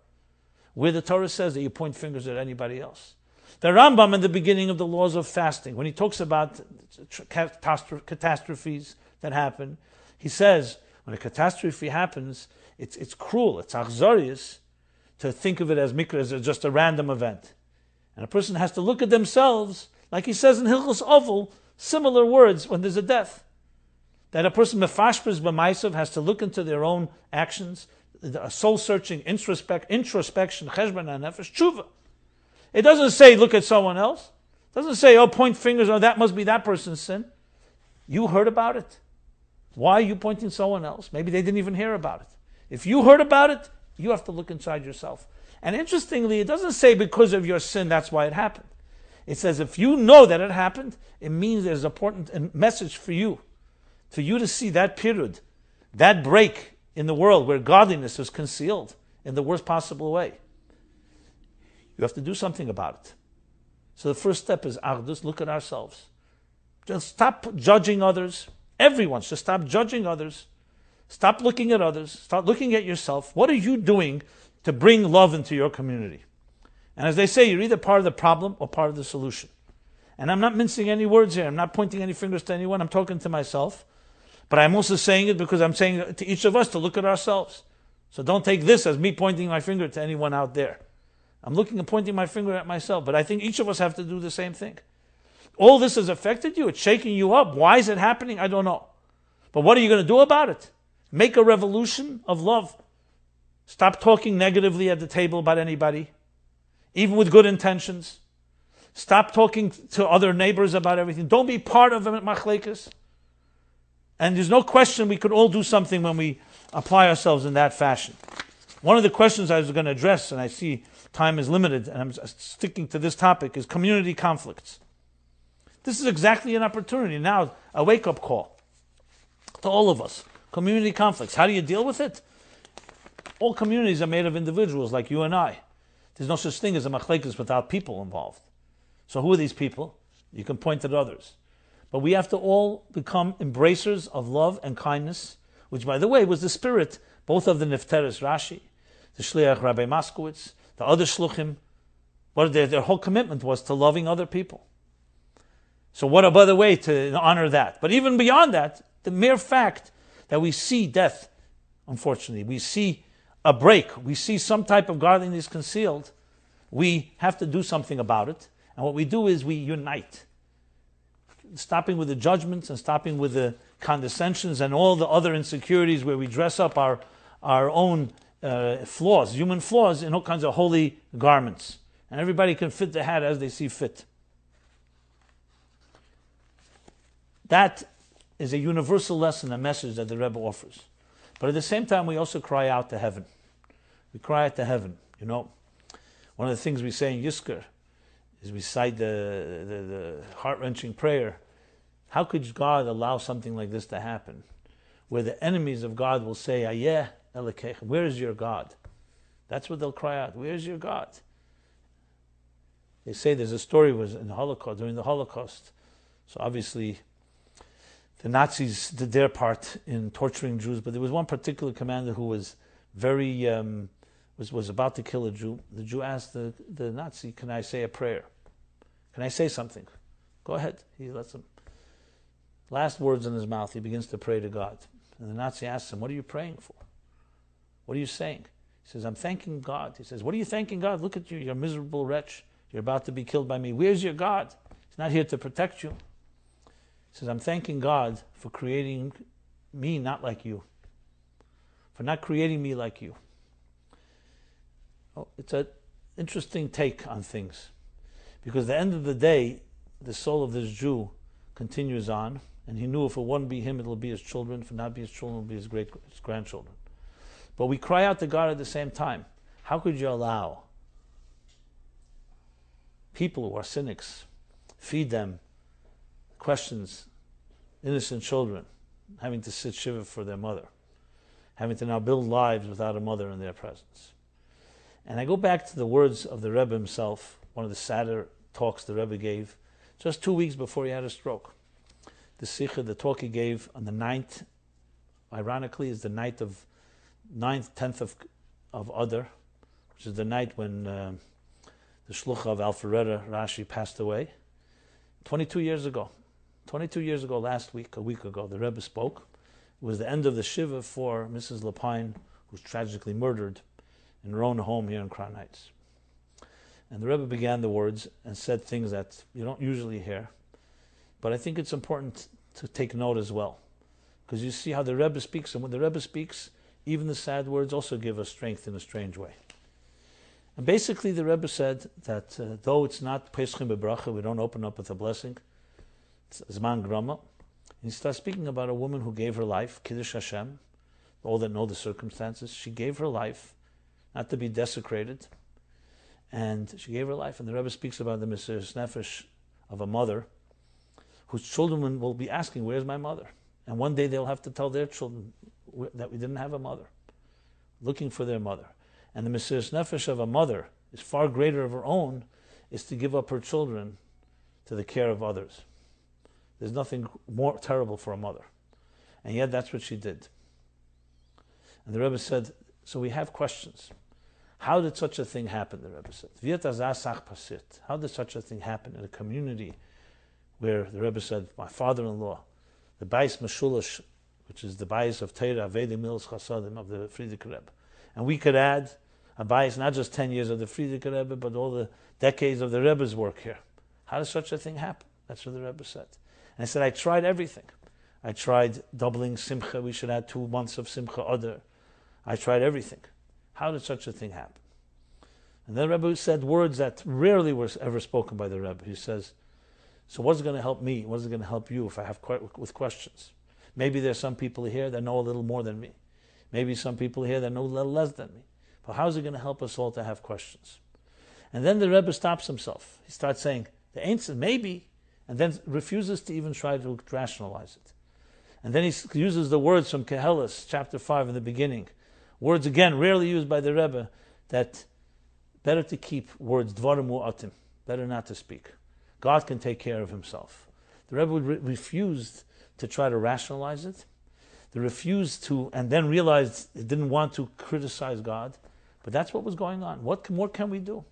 where the Torah says that you point fingers at anybody else. The Rambam in the beginning of the laws of fasting, when he talks about catastrophes that happen, he says, when a catastrophe happens, it's cruel, it's achzarius, to think of it as mikra, as just a random event. And a person has to look at themselves, like he says in Hilchos Oval, similar words when there's a death. That a person mefashpers b'maisav has to look into their own actions, a soul-searching introspection, cheshbon hanefesh, tshuva. It doesn't say look at someone else. It doesn't say, point fingers, that must be that person's sin. You heard about it. Why are you pointing someone else? Maybe they didn't even hear about it. If you heard about it, you have to look inside yourself. And interestingly, it doesn't say because of your sin, that's why it happened. It says if you know that it happened, it means there's an important message for you to see that period, that break in the world where godliness is concealed in the worst possible way. You have to do something about it. So the first step is Achdus, look at ourselves. Just stop judging others. Everyone should stop judging others. Stop looking at others. Start looking at yourself. What are you doing to bring love into your community? And as they say, you're either part of the problem or part of the solution. And I'm not mincing any words here. I'm not pointing any fingers to anyone. I'm talking to myself. But I'm also saying it because I'm saying it to each of us to look at ourselves. So don't take this as me pointing my finger to anyone out there. I'm looking and pointing my finger at myself. But I think each of us have to do the same thing. All this has affected you. It's shaking you up. Why is it happening? I don't know. But what are you going to do about it? Make a revolution of love. Stop talking negatively at the table about anybody, even with good intentions. Stop talking to other neighbors about everything. Don't be part of them at machlekes. And there's no question we could all do something when we apply ourselves in that fashion. One of the questions I was going to address, and I see time is limited, and I'm sticking to this topic, is community conflicts. This is exactly an opportunity now, a wake-up call to all of us. Community conflicts. How do you deal with it? All communities are made of individuals like you and I. There's no such thing as a machlekes without people involved. So who are these people? You can point at others. But we have to all become embracers of love and kindness, which, by the way, was the spirit both of the Nifteres Rashi, the Shliach Rabbi Moskowitz, the other Shluchim. Their whole commitment was to loving other people. So what a better way to honor that? But even beyond that, the mere fact that we see death, unfortunately, we see a break, we see some type of godliness concealed, we have to do something about it. And what we do is we unite. Stopping with the judgments and stopping with the condescensions and all the other insecurities where we dress up our own flaws, human flaws, in all kinds of holy garments. And everybody can fit the hat as they see fit. That is a universal lesson, a message that the Rebbe offers. But at the same time, we also cry out to heaven. We cry out to heaven. One of the things we say in Yizkor is we cite the heart-wrenching prayer. How could God allow something like this to happen? Where the enemies of God will say, Ayeh Elokecha, where is your God? That's what they'll cry out. Where is your God? They say there's a story was in the Holocaust, during the Holocaust. So obviously the Nazis did their part in torturing Jews, but there was one particular commander who was very was about to kill a Jew. The Jew asked the Nazi, "Can I say a prayer? Can I say something?" Go ahead. He lets him. Last words in his mouth, he begins to pray to God. And the Nazi asks him, "What are you praying for? What are you saying?" He says, "I'm thanking God." He says, "What are you thanking God? Look at you, you're a miserable wretch. You're about to be killed by me. Where's your God? He's not here to protect you." He says, "I'm thanking God for creating me not like you. For not creating me like you." Oh, it's an interesting take on things. Because at the end of the day, the soul of this Jew continues on. And he knew if it wouldn't be him, it'll be his children. If it not be his children, it'll be his grandchildren. But we cry out to God at the same time. How could you allow people who are cynics, feed them questions, innocent children, having to sit shiva for their mother, having to now build lives without a mother in their presence? And I go back to the words of the Rebbe himself, one of the sadder talks the Rebbe gave just 2 weeks before he had a stroke. The Sikha, the talk he gave on the 9th, ironically, is the night of 9th, 10th of Adar, which is the night when the Shlucha of Alpharetta, Rashi, passed away. 22 years ago, last week, a week ago, the Rebbe spoke. It was the end of the Shiva for Mrs. Lapine, who was tragically murdered in her own home here in Crown Heights. And the Rebbe began the words and said things that you don't usually hear. But I think it's important to take note as well. Because you see how the Rebbe speaks, and when the Rebbe speaks, even the sad words also give us strength in a strange way. And basically the Rebbe said that though it's not Peschim Bebracha, we don't open up with a blessing, it's Zman Grama. He starts speaking about a woman who gave her life, Kiddush Hashem, all that know the circumstances. She gave her life, not to be desecrated, and she gave her life. And the Rebbe speaks about the Mesiras Nefesh of a mother whose children will be asking, where's my mother? And one day they'll have to tell their children that we didn't have a mother, looking for their mother. And the Mesiras Nefesh of a mother is far greater of her own, is to give up her children to the care of others. There's nothing more terrible for a mother. And yet that's what she did. And the Rebbe said, so we have questions. How did such a thing happen, the Rebbe said? How did such a thing happen in a community where the Rebbe said, my father-in-law, the Bais Meshulish, which is the Bais of Teira, Avedi Milos Chasadim of the Frierdiker Rebbe. And we could add a Bais, not just 10 years of the Frierdiker Rebbe, but all the decades of the Rebbe's work here. How does such a thing happen? That's what the Rebbe said. And I said, I tried everything. I tried doubling Simcha. We should add 2 months of Simcha Adar. I tried everything. How did such a thing happen? And then the Rebbe said words that rarely were ever spoken by the Rebbe. He says, so what's going to help me? What's going to help you if I have with questions? Maybe there's some people here that know a little more than me. Maybe some people here that know a little less than me. But how is it going to help us all to have questions? And then the Rebbe stops himself. He starts saying, the ancient maybe, and then refuses to even try to rationalize it. And then he uses the words from Kehelis, chapter 5 in the beginning. Words, again, rarely used by the Rebbe, that better to keep words, dvarim mu'atim, better not to speak. God can take care of himself. The Rebbe refused to try to rationalize it. They refused to, and then realized they didn't want to criticize God. But that's what was going on. What more can we do?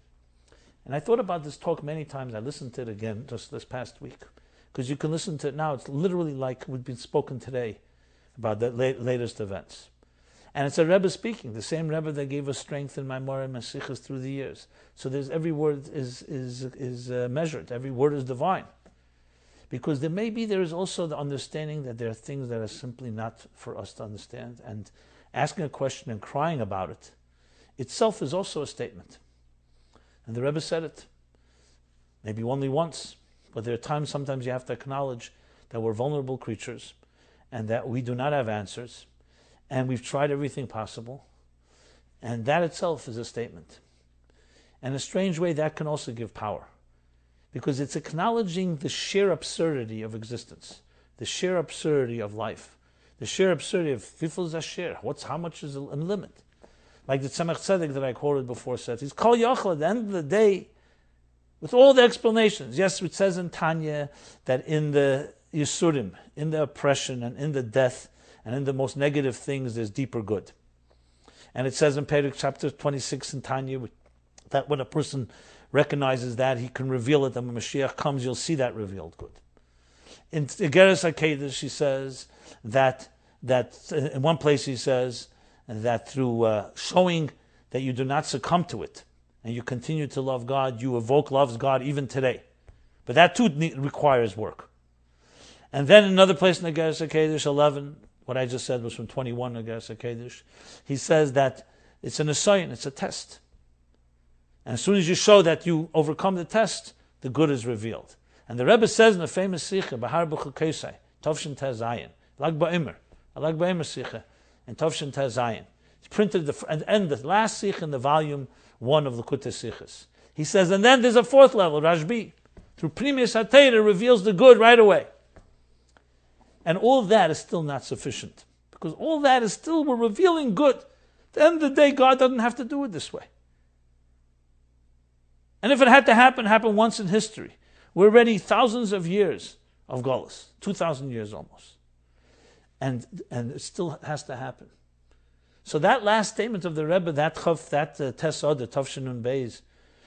And I thought about this talk many times. I listened to it again just this past week. Because you can listen to it now. It's literally like we've been spoken today about the latest events. And it's a Rebbe speaking, the same Rebbe that gave us strength in Maimarim and Sichos through the years. So there's every word is measured, every word is divine. Because there is also the understanding that there are things that are simply not for us to understand. And asking a question and crying about it itself is also a statement. And the Rebbe said it, maybe only once, but there are times sometimes you have to acknowledge that we're vulnerable creatures and that we do not have answers. And we've tried everything possible. And that itself is a statement. And in a strange way, that can also give power. Because it's acknowledging the sheer absurdity of existence, the sheer absurdity of life, the sheer absurdity of Fifel Zashir. How much is a limit? Like the Tzemach Tzedek that I quoted before said, he's Kol Yachal at the end of the day, with all the explanations. Yes, it says in Tanya that in the Yisurim, in the oppression and in the death, and in the most negative things, there's deeper good. And it says in Perek chapter 26 in Tanya that when a person recognizes that, he can reveal it, and when Mashiach comes, you'll see that revealed good. In Igeres HaKedesh, he says that in one place he says that through showing that you do not succumb to it, and you continue to love God, you evoke loves God even today. But that too requires work. And then another place in Igeres HaKedesh 11, what I just said was from 21 Igeres HaKedesh, he says that it's an assignment, it's a test. And as soon as you show that you overcome the test, the good is revealed. And the Rebbe says in the famous Sikha, Bahar B'Chukesai, Tovshin Tez Zayin, Lag Ba'imr Sikha, and Tovshin Tez Zayin, It's printed at the last sikh in the volume 1 of Likutei Sichos. He says, and then there's a fourth level, Rashbi. Through Primus HaTeira reveals the good right away. And all that is still not sufficient. Because all that is still, we're revealing good. At the end of the day, God doesn't have to do it this way. And if it had to happen once in history. We're already thousands of years of Golus. 2,000 years almost. And it still has to happen. So that last statement of the Rebbe, that Tesod, the Tavshinun Beis,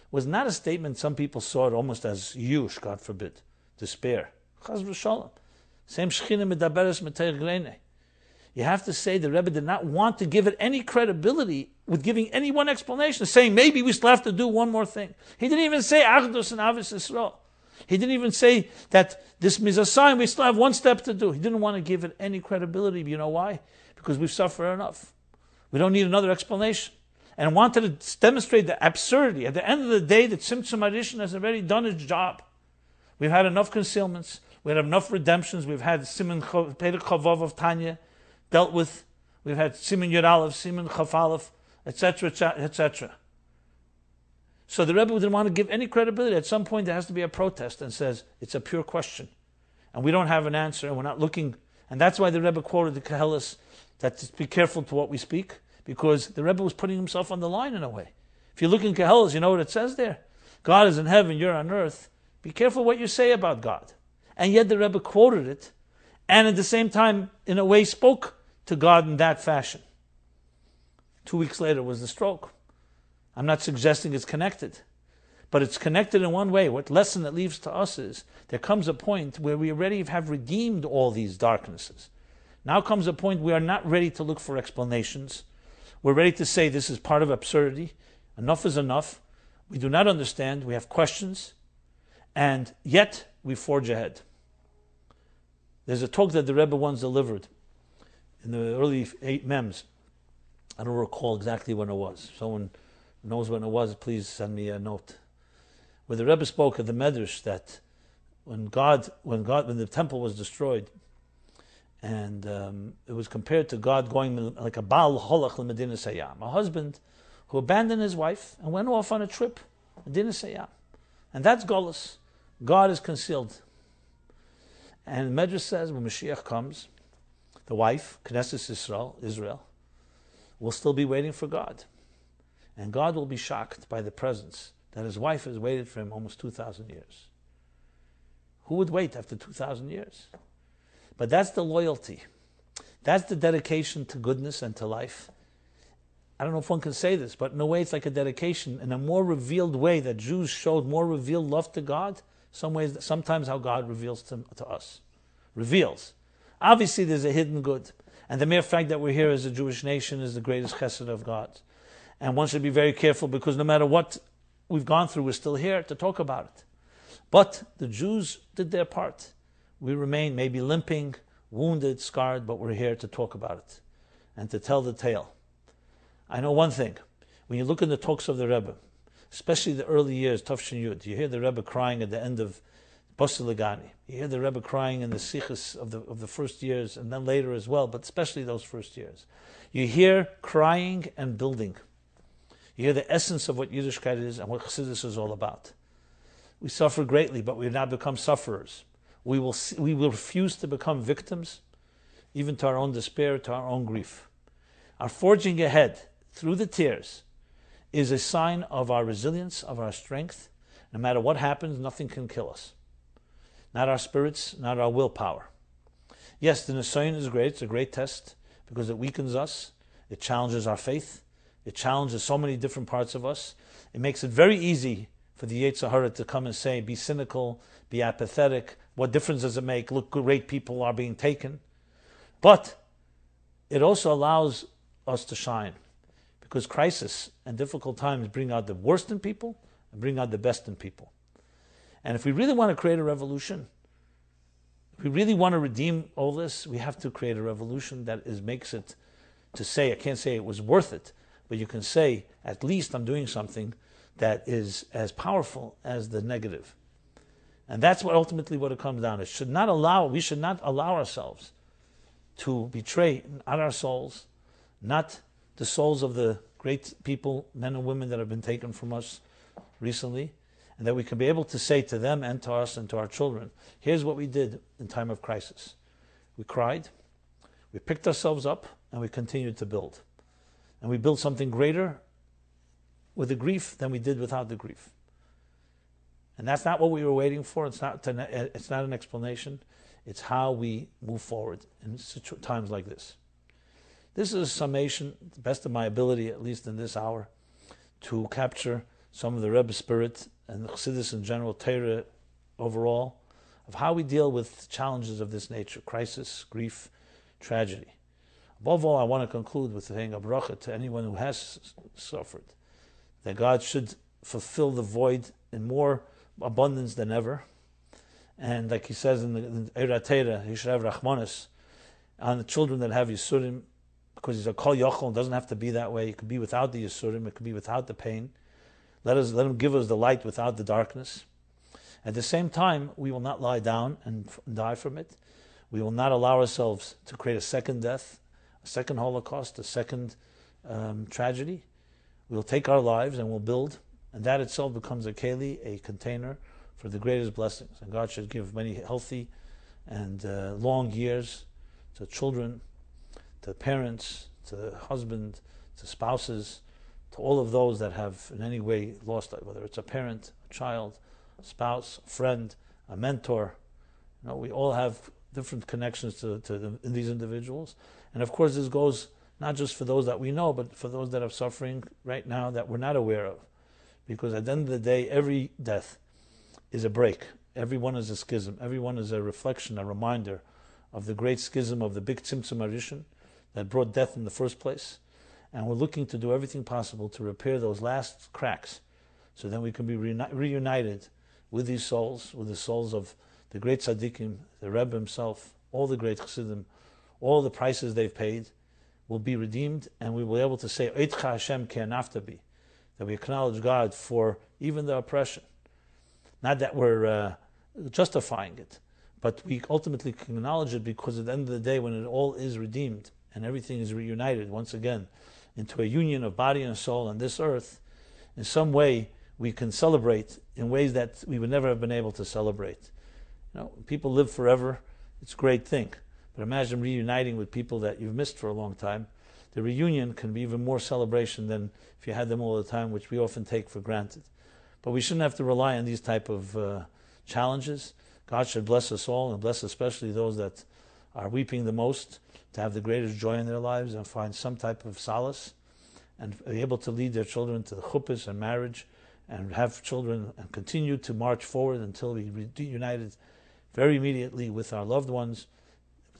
was not a statement some people saw it almost as yush, God forbid, despair. Chaz v'shalom. Same shchina medaberes meteir grene. You have to say the Rebbe did not want to give it any credibility with giving any one explanation, saying maybe we still have to do one more thing. He didn't even say Achdus and Avis Yisrael. He didn't even say that this is a sign we still have one step to do. He didn't want to give it any credibility. You know why? Because we've suffered enough. We don't need another explanation. And wanted to demonstrate the absurdity. At the end of the day, the Tzimtzum Arishan has already done its job. We've had enough concealments. We had enough redemptions. We've had Siman Perek Chavav of Tanya dealt with. We've had Siman Yud Aleph, Siman Chaf Aleph, etc., etc. So the Rebbe didn't want to give any credibility. At some point, there has to be a protest and says it's a pure question, and we don't have an answer, and we're not looking. And that's why the Rebbe quoted the Koheles that to be careful to what we speak. Because the Rebbe was putting himself on the line in a way. If you look in Koheles, you know what it says there. God is in heaven, you're on earth. Be careful what you say about God. And yet the Rebbe quoted it, and at the same time, in a way, spoke to God in that fashion. 2 weeks later was the stroke. I'm not suggesting it's connected, but it's connected in one way. What lesson it leaves to us is, there comes a point where we already have redeemed all these darknesses. Now comes a point we are not ready to look for explanations. We're ready to say this is part of absurdity. Enough is enough. We do not understand. We have questions. And yet, we forge ahead. There's a talk that the Rebbe once delivered in the early 8 Mems. I don't recall exactly when it was. Someone knows when it was, please send me a note. Where the Rebbe spoke of the Medrash that when the temple was destroyed, and it was compared to God going like a Baal Holach l'Medina Sayam, a husband who abandoned his wife and went off on a trip, Medina Sayam. And that's Golus. God is concealed. And Medrash says when Mashiach comes, the wife, Knesset Israel, will still be waiting for God. And God will be shocked by the presence that his wife has waited for him almost 2,000 years. Who would wait after 2,000 years? But that's the loyalty. That's the dedication to goodness and to life. I don't know if one can say this, but in a way it's like a dedication in a more revealed way that Jews showed more revealed love to God. Sometimes how God reveals to us. Reveals. Obviously there's a hidden good. And the mere fact that we're here as a Jewish nation is the greatest chesed of God. And one should be very careful because no matter what we've gone through, we're still here to talk about it. But the Jews did their part. We remain maybe limping, wounded, scarred, but we're here to talk about it and to tell the tale. I know one thing. When you look in the talks of the Rebbe, especially the early years, Tafshin Yud, you hear the Rebbe crying at the end of Basiligani. You hear the Rebbe crying in the Sichos of the first years and then later as well, but especially those first years. You hear crying and building. You hear the essence of what Yiddishkeit is and what Chassidus is all about. We suffer greatly, but we have now become sufferers. We will refuse to become victims, even to our own despair, to our own grief. Our forging ahead through the tears is a sign of our resilience, of our strength. No matter what happens, nothing can kill us. Not our spirits, not our willpower. Yes, the Nisayon is great. It's a great test because it weakens us. It challenges our faith. It challenges so many different parts of us. It makes it very easy for the Yetzer Hara to come and say, be cynical, be apathetic. What difference does it make? Look, great people are being taken. But it also allows us to shine because crisis and difficult times bring out the worst in people and bring out the best in people. And if we really want to create a revolution, if we really want to redeem all this, we have to create a revolution that makes it to say, I can't say it was worth it, but you can say, at least I'm doing something that is as powerful as the negative. And that's what ultimately what it comes down to. We should not allow ourselves to betray not our souls, not the souls of the great people, men and women that have been taken from us recently, and that we can be able to say to them and to us and to our children, here's what we did in time of crisis. We cried, we picked ourselves up, and we continued to build. And we built something greater with the grief than we did without the grief. And that's not what we were waiting for. It's not an explanation. It's how we move forward in times like this. This is a summation, to the best of my ability, at least in this hour, to capture some of the Rebbe spirit and the Chassidus in general, Torah overall, of how we deal with challenges of this nature, crisis, grief, tragedy. Above all, I want to conclude with saying a bracha to anyone who has suffered, that God should fulfill the void in more abundance than ever. And like he says in the Eira Torah, he should have rachmanis on the children that have Yisurim, because he's a kol yochel. It doesn't have to be that way. It could be without the Yisurim. It could be without the pain. Let him give us the light without the darkness. At the same time, we will not lie down and die from it. We will not allow ourselves to create a second death, a second Holocaust, a second tragedy. We'll take our lives and we'll build, and that itself becomes a keli, a container for the greatest blessings. And God should give many healthy and long years to children, to parents, to husband, to spouses, to all of those that have in any way lost it, whether it's a parent, a child, a spouse, a friend, a mentor. We all have different connections to these individuals. And of course this goes not just for those that we know, but for those that are suffering right now that we're not aware of. Because at the end of the day, every death is a break. Every one is a schism. Every one is a reflection, a reminder of the great schism of the big Tzimtzum Arishan that brought death in the first place. And we're looking to do everything possible to repair those last cracks, so then we can be reunited with these souls, with the souls of the great tzaddikim, the Rebbe himself, all the great chassidim, all the prices they've paid will be redeemed, and we will be able to say, Eitcha Hashem ke'anaftabi, that we acknowledge God for even the oppression. Not that we're justifying it, but we ultimately can acknowledge it because at the end of the day, when it all is redeemed and everything is reunited once again into a union of body and soul on this earth, in some way we can celebrate in ways that we would never have been able to celebrate. People live forever. It's a great thing. But imagine reuniting with people that you've missed for a long time. The reunion can be even more celebration than if you had them all the time, which we often take for granted. But we shouldn't have to rely on these type of challenges. God should bless us all, and bless especially those that are weeping the most, to have the greatest joy in their lives and find some type of solace, and be able to lead their children to the chuppahs and marriage, and have children and continue to march forward until we reunited very immediately with our loved ones.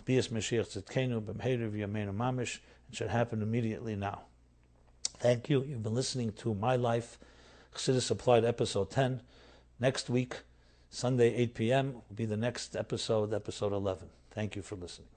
Bias Mashiach Tzidkenu b'mheirav yameinu mamish. It should happen immediately now. Thank you. You've been listening to My Life, Chassidus Applied, episode 10. Next week, Sunday, 8 p.m., will be the next episode, episode 11. Thank you for listening.